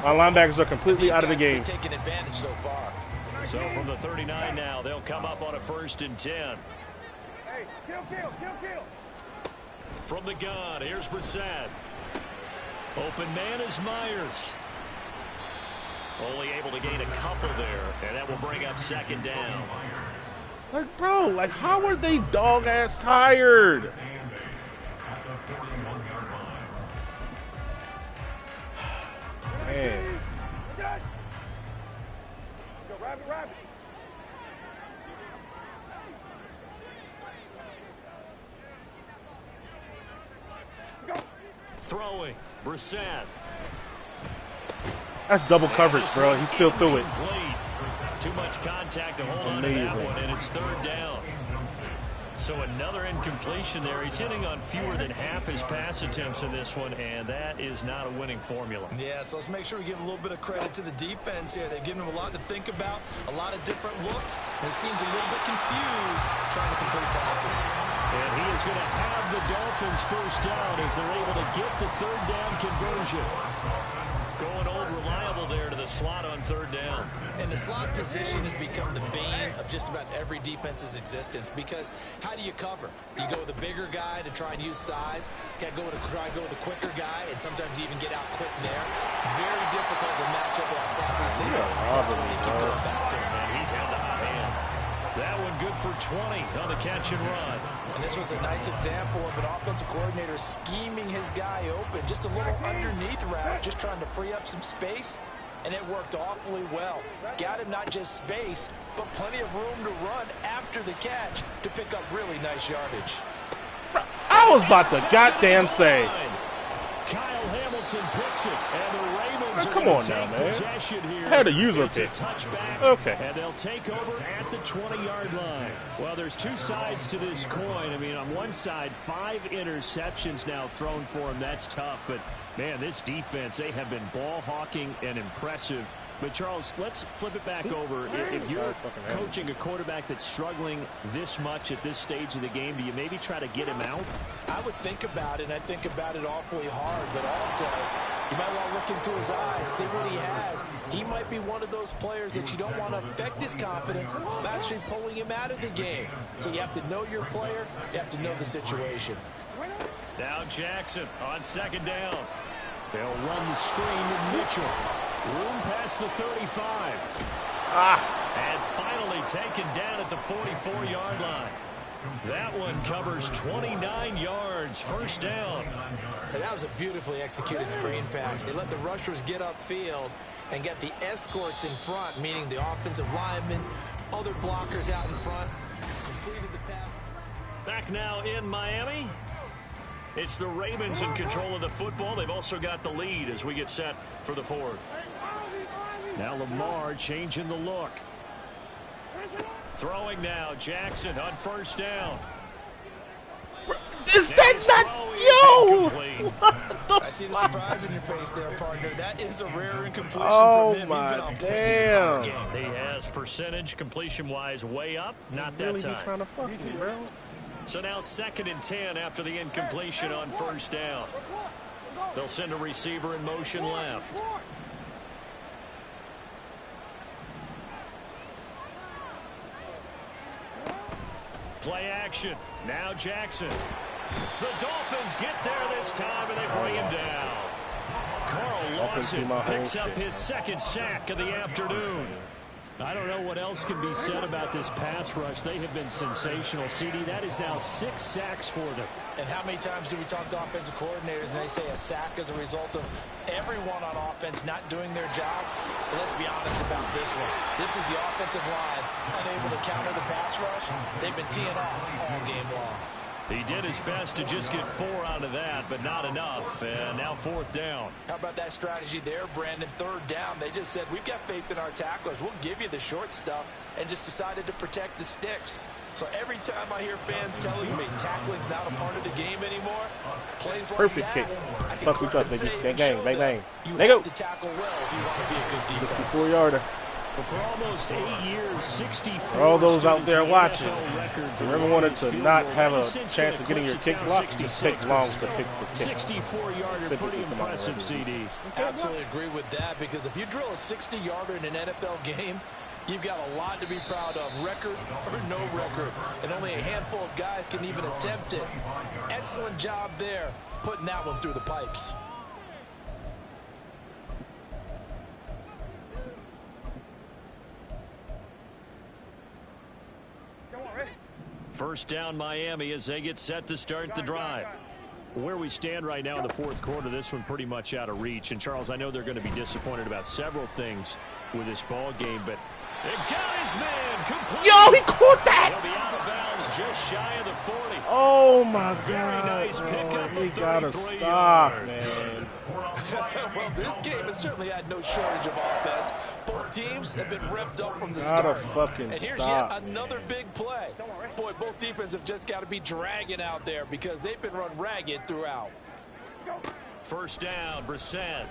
My linebackers are completely out of the game. Taking advantage so far. So from the 39 now, they'll come up on a 1st and 10. Hey, kill. From the gun, here's Brissett. Open man is Myers. Only able to gain a couple there, and that will bring up 2nd down. Like, bro, like, how are they dog-ass tired? Man. Go, rabbit. Throwing, Brissett. That's double coverage, bro. He still threw it. Too much contact to hold on to that one, and it's 3rd down. So another incompletion there. He's hitting on fewer than half his pass attempts in this one, and that is not a winning formula. Yeah, so let's make sure we give a little bit of credit to the defense here. They've given him a lot to think about, a lot of different looks, and he seems a little bit confused trying to complete passes. And he is going to have the Dolphins 1st down as they're able to get the 3rd down conversion. Going old reliable there to the slot on 3rd down. And the slot position has become the bane of just about every defense's existence because how do you cover? You go with the bigger guy to try and use size. You try to go with the quicker guy, and sometimes you even get out quick there. Very difficult to match up with that slot receiver. That's why you keep going back to him. And he's had the hot hand. That one good for 20 on the catch and run. And this was a nice example of an offensive coordinator scheming his guy open. Just a little underneath route, just trying to free up some space, and it worked awfully well. Got him not just space, but plenty of room to run after the catch to pick up really nice yardage. I was about to goddamn say. Kyle Hamilton picks it, and the Ravens come on now, man. Here. I had a user It's pick. a touchback, okay. And they'll take over at the 20-yard line. Well, there's two sides to this coin. I mean, on one side, 5 interceptions now thrown for him. That's tough. But, man, this defense, they have been ball hawking and impressive. But, Charles, let's flip it back over. If you're coaching a quarterback that's struggling this much at this stage of the game, do you maybe try to get him out? I would think about it, and I think about it awfully hard. But also, you might want to look into his eyes, see what he has. He might be one of those players that you don't want to affect his confidence by actually pulling him out of the game. So you have to know your player. You have to know the situation. Now Jackson on 2nd down. They'll run the screen with Mitchell. Room past the 35. And finally taken down at the 44-yard line. That one covers 29 yards. 1st down. And that was a beautifully executed screen pass. They let the rushers get upfield and get the escorts in front, meaning the offensive linemen, other blockers out in front, completed the pass. Back now in Miami. It's the Ravens in control of the football. They've also got the lead as we get set for the 4th. Now Lamar changing the look. Throwing now, Jackson on 1st down. Is that not yo? I see the surprise in your face there, partner. That is a rare incompletion from him. My He's been on damn. point this entire game. He has percentage completion-wise way up. Not that really time. Trying to fuck me, bro. So now 2nd and 10 after the incompletion on 1st down. They'll send a receiver in motion left. Play action. Now Jackson. The Dolphins get there this time, and they bring him down. Carl Lawson picks up his 2nd sack of the afternoon. I don't know what else can be said about this pass rush. They have been sensational. CD, that is now 6 sacks for them. And how many times do we talk to offensive coordinators and they say a sack as a result of everyone on offense not doing their job? But let's be honest about this one. This is the offensive line unable to counter the pass rush. They've been teeing off all game long. He did his best to just get 4 out of that, but not enough. And now 4th down. How about that strategy there, Brandon? 3rd down. They just said, we've got faith in our tacklers. We'll give you the short stuff, and just decided to protect the sticks. So every time I hear fans telling me tackling's not a part of the game anymore, plays like Perfect that, kick. I can Fuck we trust, say baby. and Bang, show bang, bang, them bang. you They go. have to tackle well if you want to be a good defense. 64-yarder. Well, for almost 8 years, 64. For all those out there the watching, NFL record for if you ever the wanted longest to field not goal. have a Since chance then, of getting your clips kick it down blocked, just 66, take long but to pick the kick. 64-yarder, Typically pretty come out impressive, of CD. Absolutely agree with that, because if you drill a 60-yarder in an NFL game, you've got a lot to be proud of, record or no record. And only a handful of guys can even attempt it. Excellent job there, putting that one through the pipes. First down Miami as they get set to start the drive. Where we stand right now in the fourth quarter, this one pretty much out of reach. And, Charles, I know they're going to be disappointed about several things with this ball game, but they got his man complete. Yo, he caught that! He'll be out of bounds just shy of the 40. Oh, my Very God. nice pickup He of gotta 33 stop, yards. man. Well, this game has certainly had no shortage of offense. Both teams have been revved up from the Gotta start. fucking And here's stop. yet another big play. Boy, both defenses have just got to be dragging out there because they've been run ragged throughout. First down, Brissett.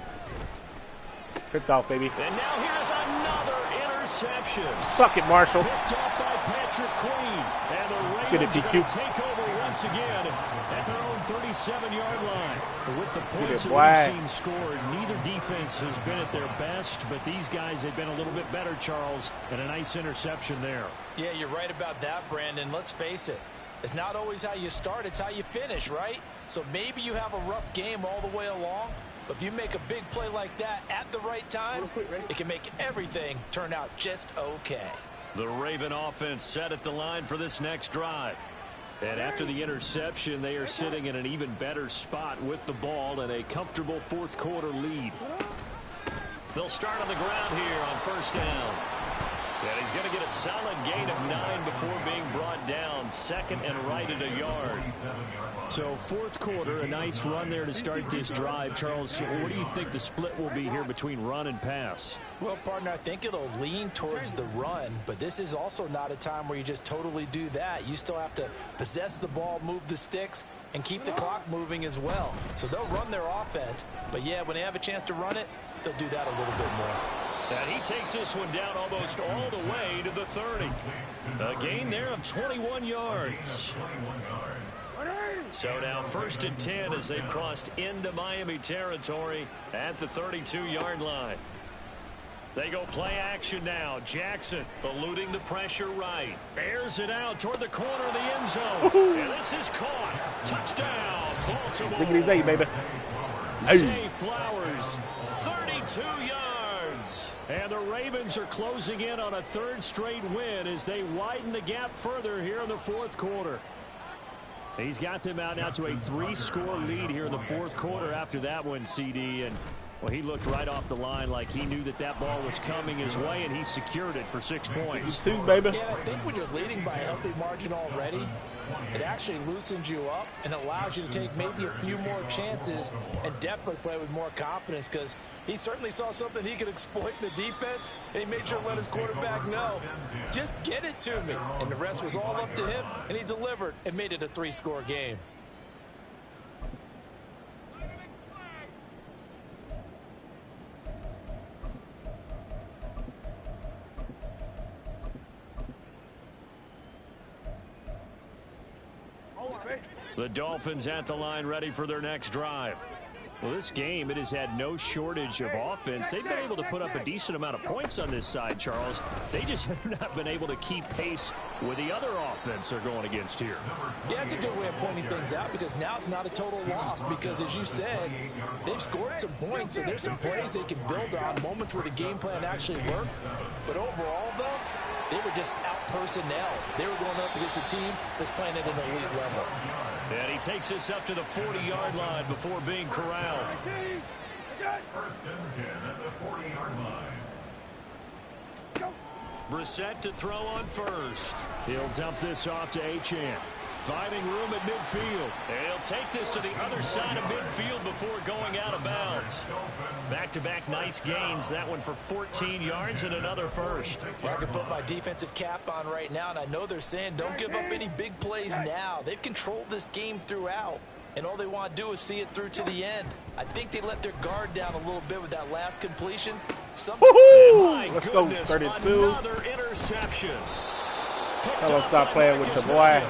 Picked off, baby. And now here's another interception. Suck it, Marshall. Picked off by Patrick Queen. And the Get it, Ravens are going DQ. to take over once again at their own 37-yard line. With the points it, that we've seen scored, neither defense has been at their best, but these guys have been a little bit better, Charles, and a nice interception there. Yeah, you're right about that, Brandon. Let's face it. It's not always how you start, it's how you finish, right? So maybe you have a rough game all the way along, but if you make a big play like that at the right time, it can make everything turn out just okay. The Raven offense set at the line for this next drive. And after the interception, they are sitting in an even better spot with the ball and a comfortable fourth quarter lead. They'll start on the ground here on first down. And he's going to get a solid gain of 9 before being brought down. Second and right at a yard. So fourth quarter, a nice run there to start this drive. Charles, what do you think the split will be here between run and pass? Well, partner, I think it'll lean towards the run, but this is also not a time where you just totally do that. You still have to possess the ball, move the sticks, and keep the clock moving as well. So they'll run their offense, but yeah, when they have a chance to run it, they'll do that a little bit more. And he takes this one down almost all the way to the 30. A gain there of 21 yards. So now first and 10 as they've crossed into Miami territory at the 32-yard line. They go play action now. Jackson eluding the pressure right. Airs it out toward the corner of the end zone. And this is caught. Touchdown, Baltimore. Ziggity-zay, baby. Zay Flowers, 32 yards. And the Ravens are closing in on a third straight win as they widen the gap further here in the fourth quarter. He's got them out now to a 3-score lead here in the fourth quarter after that one, CD. And, well, he looked right off the line like he knew that that ball was coming his way, and he secured it for 6 points. 2, baby. Yeah, I think when you're leading by a healthy margin already, it actually loosens you up and allows you to take maybe a few more chances and definitely play with more confidence, because he certainly saw something he could exploit in the defense, and he made sure to let his quarterback know, just get it to me. And the rest was all up to him, and he delivered and made it a 3-score game. The Dolphins at the line ready for their next drive. Well, this game, it has had no shortage of offense. They've been able to put up a decent amount of points on this side, Charles. They just have not been able to keep pace with the other offense they're going against here. Yeah, it's a good way of pointing things out, because now it's not a total loss, because as you said, they've scored some points, and there's some plays they can build on, moments where the game plan actually worked. But overall, though, they were just out-personnel. They were going up against a team that's playing at an elite level. And he takes this up to the 40-yard line before being corralled. First and 10 at the 40-yard line. Brissett to throw on first. He'll dump this off to Achane. Finding room at midfield. And he'll take this to the other side of midfield before going out of bounds. Back-to-back nice gains. That one for 14 yards and another first. Well, I can put my defensive cap on right now, and I know they're saying don't give up any big plays now. They've controlled this game throughout, and all they want to do is see it through to the end. I think they let their guard down a little bit with that last completion. Woohoo! Let's go, 32. Another interception. Tell them stop playing with your boy.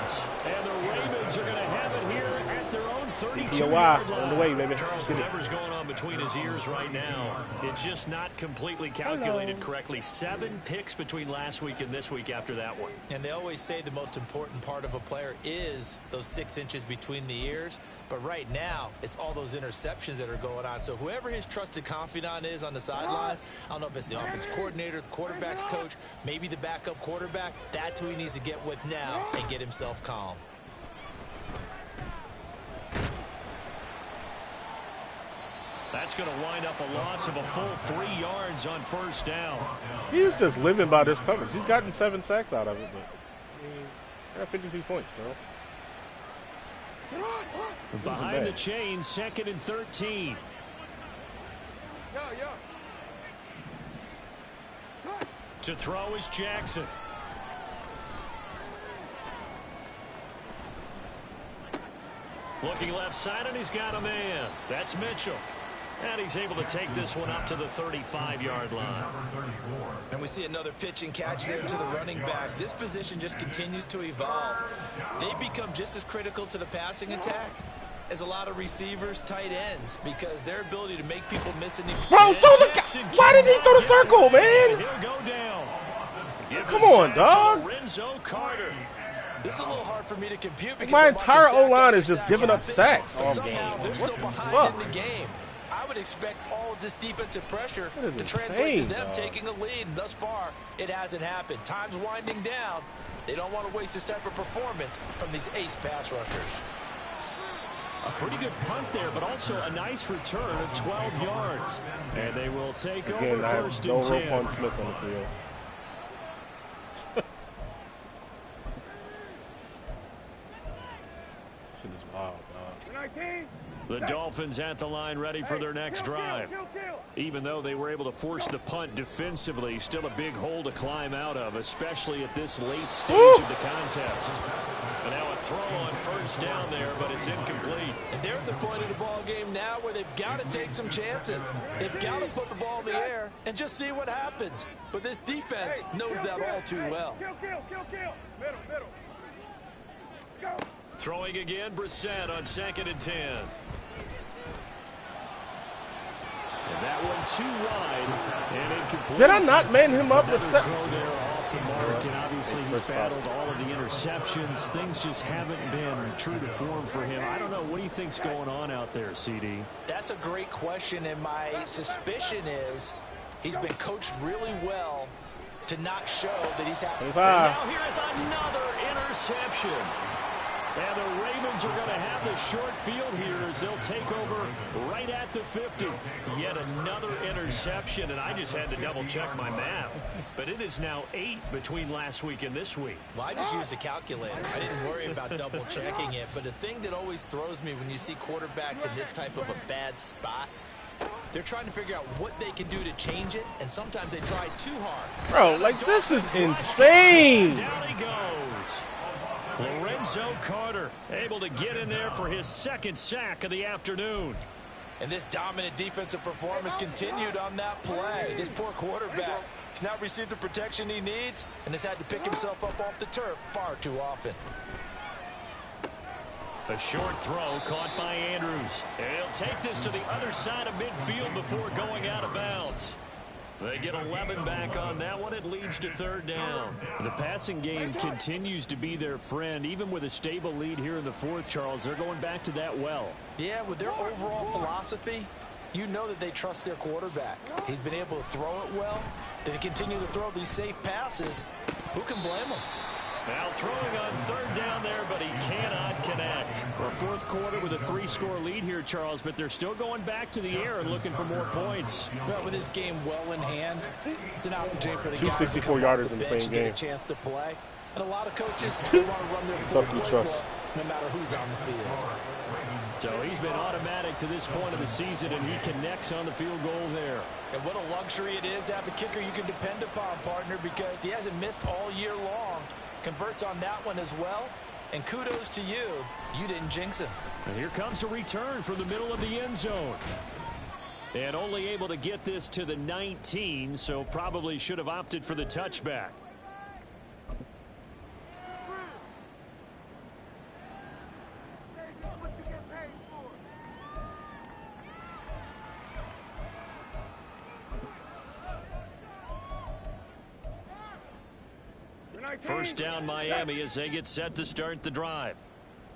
And the Ravens are going to have it here at their own 32-yard line. On the way, baby. Charles, whatever's going on between his ears right now, it's just not completely calculated correctly. 7 picks between last week and this week after that one. And they always say the most important part of a player is those 6 inches between the ears. But right now, it's all those interceptions that are going on. So whoever his trusted confidant is on the sidelines, I don't know if it's the offense coordinator, the quarterback's coach, maybe the backup quarterback, that's who he needs to get with now and get himself calm. That's going to wind up a loss of a full 3 yards on first down. He's just living by this coverage. He's gotten 7 sacks out of it, but I got 52 points, bro. Behind the chains, 2nd and 13. To throw is Jackson. Looking left side, and he's got a man. That's Mitchell. And he's able to take this one up to the 35-yard line. And we see another pitch and catch there to the running back. This position just continues to evolve. They become just as critical to the passing attack as a lot of receivers, tight ends, because their ability to make people miss an Bro, why did he throw the circle, man? He'll go down. Come on, dog. Lorenzo Carter. This is a little hard for me to compute because My entire O-line is just giving up sacks all game. They're still behind in the game. I would expect all of this defensive pressure to translate to them taking a lead, and thus far, it hasn't happened. Time's winding down. They don't want to waste this type of performance from these ace pass rushers. A pretty good punt there, but also a nice return of 12 yards. And they will take over first and 10. Pawn Smith on the field. Shit is wild, dog. 19. The Dolphins at the line ready for their next drive. Even though they were able to force the punt defensively, still a big hole to climb out of, especially at this late stage of the contest. And now a throw on first down there, but it's incomplete. And they're at the point of the ball game now where they've got to take some chances. They've got to put the ball in the air and just see what happens. But this defense knows that all too well. Middle. Go. Throwing again, Brissett on 2nd and 10. And that one too wide and incomplete. Did I not man him up with throw there off the mark, and obviously he's battled all of the interceptions. Things just haven't been true to form for him. I don't know. What do you think's going on out there, CD? That's a great question, and my suspicion is he's been coached really well to not show that he's happy. And now here is another interception. And the Ravens are going to have the short field here as they'll take over right at the 50. Yet another interception, and I just had to double-check my math. But it is now 8 between last week and this week. Well, I just used a calculator. I didn't worry about double-checking it. But the thing that always throws me when you see quarterbacks in this type of a bad spot, they're trying to figure out what they can do to change it, and sometimes they try too hard. Bro, like, this is insane. Down he goes. Lorenzo Carter able to get in there for his 2nd sack of the afternoon. And this dominant defensive performance continued on that play. This poor quarterback has not received the protection he needs and has had to pick himself up off the turf far too often. A short throw caught by Andrews. And he'll take this to the other side of midfield before going out of bounds. They get 11 back on that one. It leads to 3rd down. The passing game continues to be their friend. Even with a stable lead here in the 4th, Charles, they're going back to that well. Yeah, with their overall philosophy, you know that they trust their quarterback. He's been able to throw it well. They continue to throw these safe passes. Who can blame them? Now throwing on 3rd down there, but he cannot connect. Well, 4th quarter with a 3-score lead here, Charles, but they're still going back to the air and looking for more points. Well, with this game well in hand, it's an opportunity for the Two guys to 64-yarders in the same game. get a chance to play. And a lot of coaches, they want to run their full playbook no matter who's on the field. So he's been automatic to this point of the season, and he connects on the field goal there. And what a luxury it is to have a kicker you can depend upon, partner, because he hasn't missed all year long. Converts on that one as well. And kudos to you. You didn't jinx him. And here comes a return from the middle of the end zone. And only able to get this to the 19, so probably should have opted for the touchback. First down Miami as they get set to start the drive.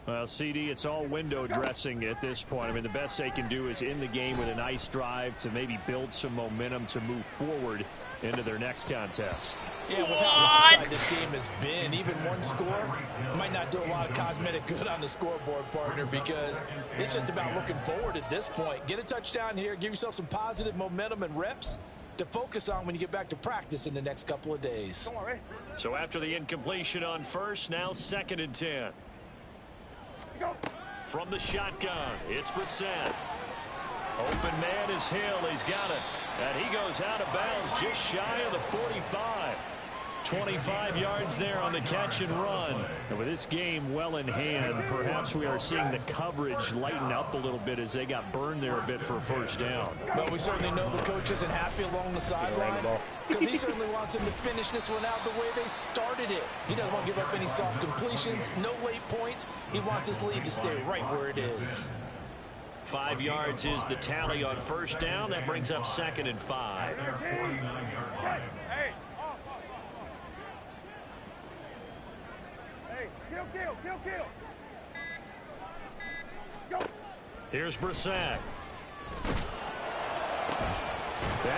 Well, CD, it's all window dressing at this point. I mean, the best they can do is end the game with a nice drive to maybe build some momentum to move forward into their next contest. Yeah, with how lopsided this game has been, even one score might not do a lot of cosmetic good on the scoreboard, partner, because it's just about looking forward at this point. Get a touchdown here, give yourself some positive momentum and reps to focus on when you get back to practice in the next couple of days. So after the incompletion on first, now 2nd and 10. From the shotgun, it's Brissett. Open man is Hill. He's got it. And he goes out of bounds just shy of the 45. 25 yards there on the catch and run. And with this game well in hand, perhaps we are seeing the coverage lighten up a little bit as they got burned there a bit for a first down. Well, we certainly know the coach isn't happy along the sideline because he certainly wants them to finish this one out the way they started it. He doesn't want to give up any soft completions, no late points. He wants his lead to stay right where it is. 5 yards is the tally on first down. That brings up 2nd and 5. Here's Brissett.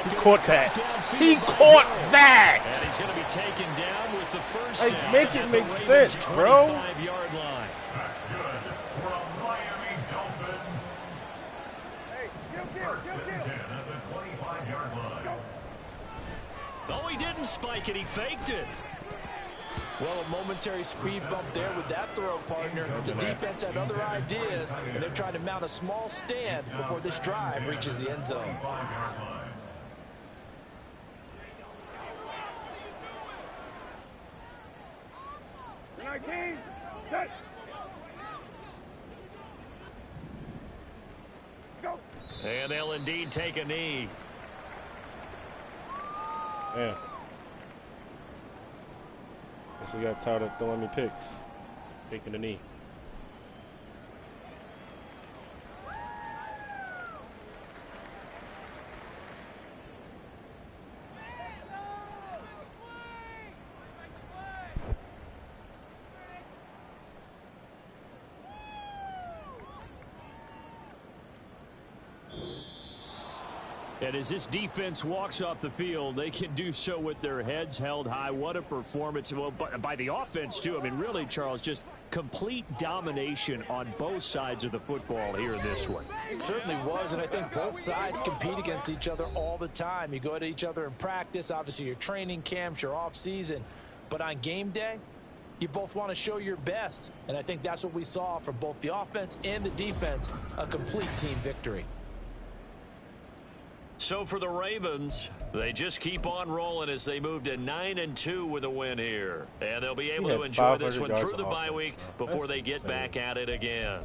He caught that. He caught that. And he's going to be taken down with the first Like, down. make it make sense, bro. 25-yard line. That's good for a Miami Dolphin. First and 10 at the 25-yard line. Oh, he didn't spike it. He faked it. Well, a momentary speed bump there with that throw, partner. The defense had other ideas, and they're trying to mount a small stand before this drive reaches the end zone. 19, set. Go. And they'll indeed take a knee. Yeah. Guess we got tired of throwing me picks. Just taking a knee. And as this defense walks off the field, they can do so with their heads held high. What a performance. Well, by the offense, too. I mean, really, Charles, just complete domination on both sides of the football here in this one. It certainly was, and I think both sides compete against each other all the time. You go at each other in practice, obviously your training camps, your off-season. But on game day, you both want to show your best. And I think that's what we saw from both the offense and the defense, a complete team victory. So for the Ravens, they just keep on rolling as they move to 9-2 with a win here. And they'll be able to enjoy this one through the bye week before they get back at it again.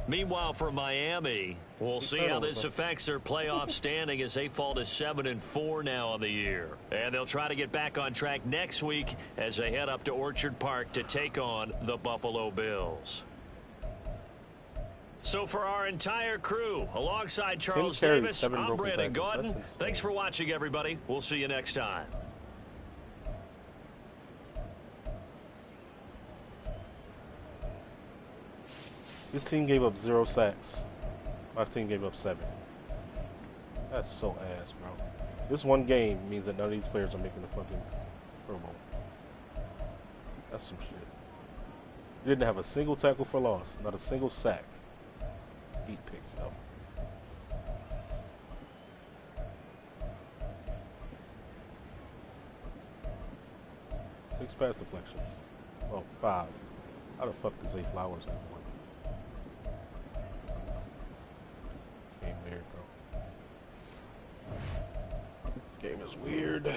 Meanwhile, for Miami, we'll see how this affects their playoff standing as they fall to 7-4 now on the year. And they'll try to get back on track next week as they head up to Orchard Park to take on the Buffalo Bills. So for our entire crew, alongside Charles Davis, I'm Brandon Gaudin. Thanks for watching, everybody. We'll see you next time. This team gave up 0 sacks. My team gave up 7. That's so ass, bro. This one game means that none of these players are making the fucking Pro Bowl. That's some shit. You didn't have a single tackle for loss, not a single sack. 8 picks, though. Six pass deflections. Oh, 5. How the fuck does Zay Flowers have 1? Game is weird.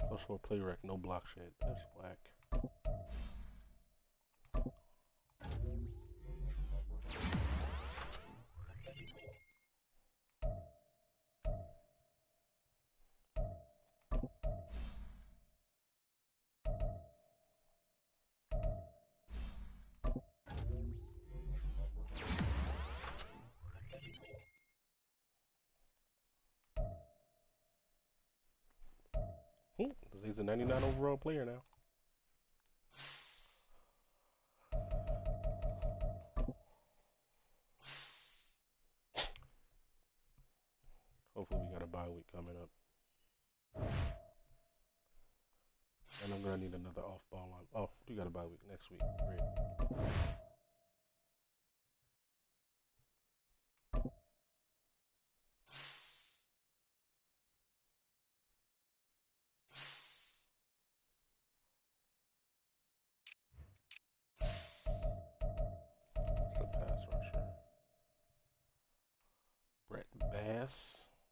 Plus 4 play rec, no block shit. That's whack. He's a 99 overall player now. Hopefully we got a bye week coming up. And I'm gonna need another off ball line. Oh, we got a bye week next week. Great. It's a pass rusher. Brett Bass,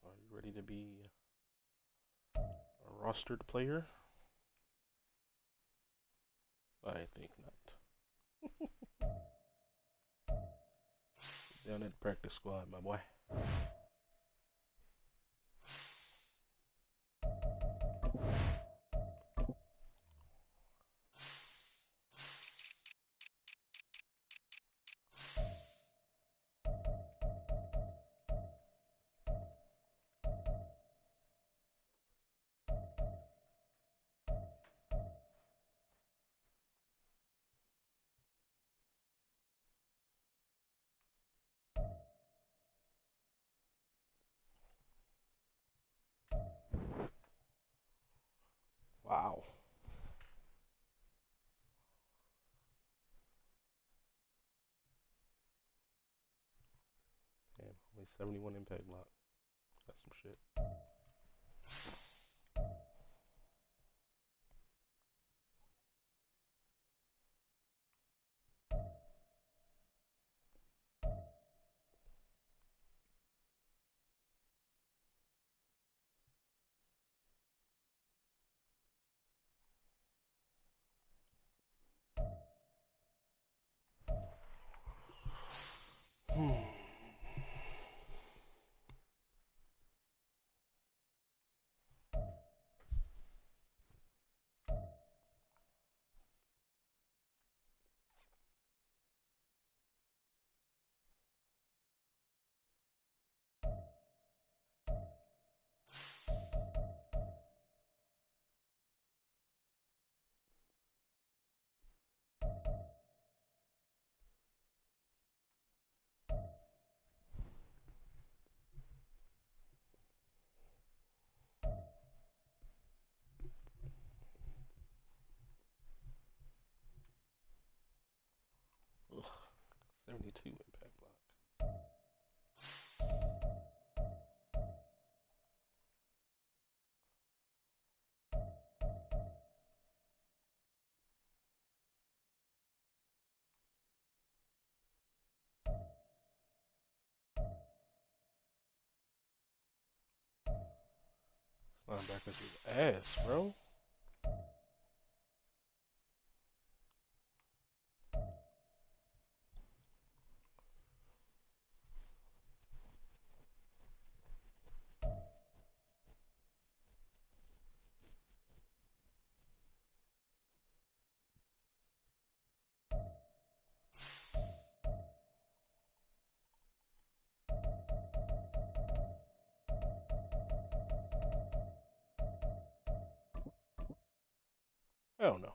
are you ready to be a rostered player? I think not. Down at practice squad, my boy. Wow. Damn, only 71 impact block. That's some shit. Ugh, 72 impact block. Linebacker's his ass, bro. Hell no.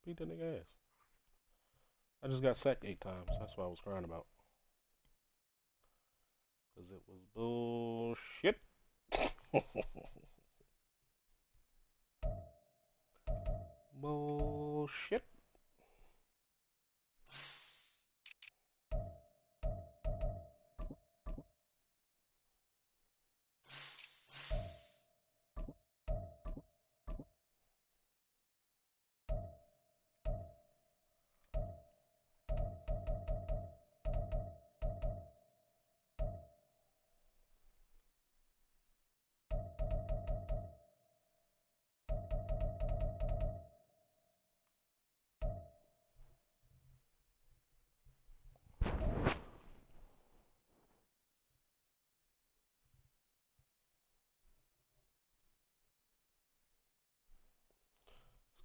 Beat that nigga ass. I just got sacked 8 times. That's what I was crying about. Because it was bullshit. Bullshit.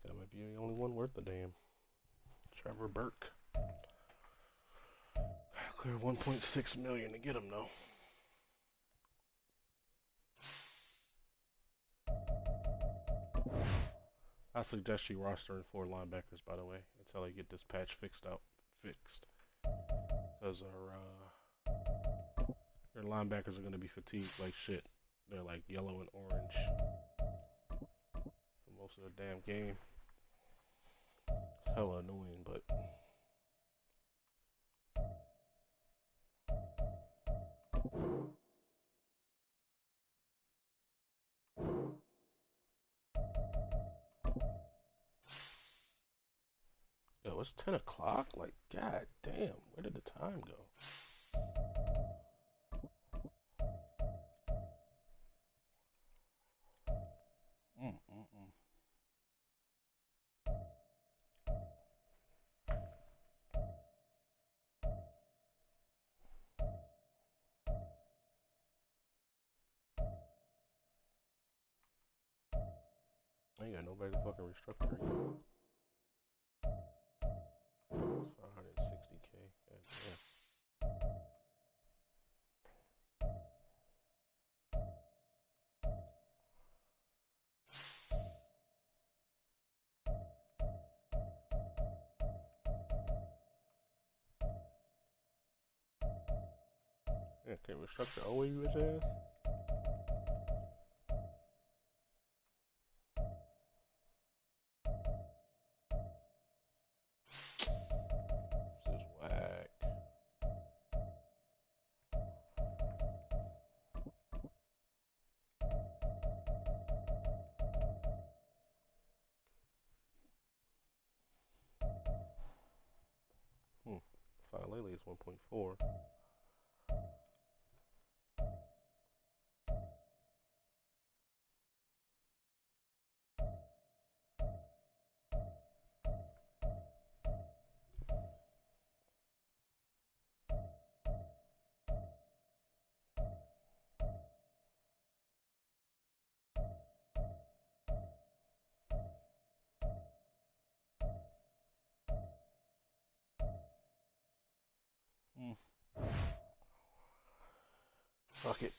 This guy might be the only one worth a damn. Trevor Burke. Clear 1.6 million to get him though. I suggest you roster in 4 linebackers, by the way, until I get this patch fixed. Because our linebackers are going to be fatigued like shit. They're like yellow and orange for most of the damn game. It's hella annoying, but... Yo, it's 10 o'clock? Like, god damn, where did the time go? I ain't got nobody to fucking restructure either. 560K. God damn. Yeah, can't restructure all you bitch ass. This is whack. Lele is 1.4. Fuck it.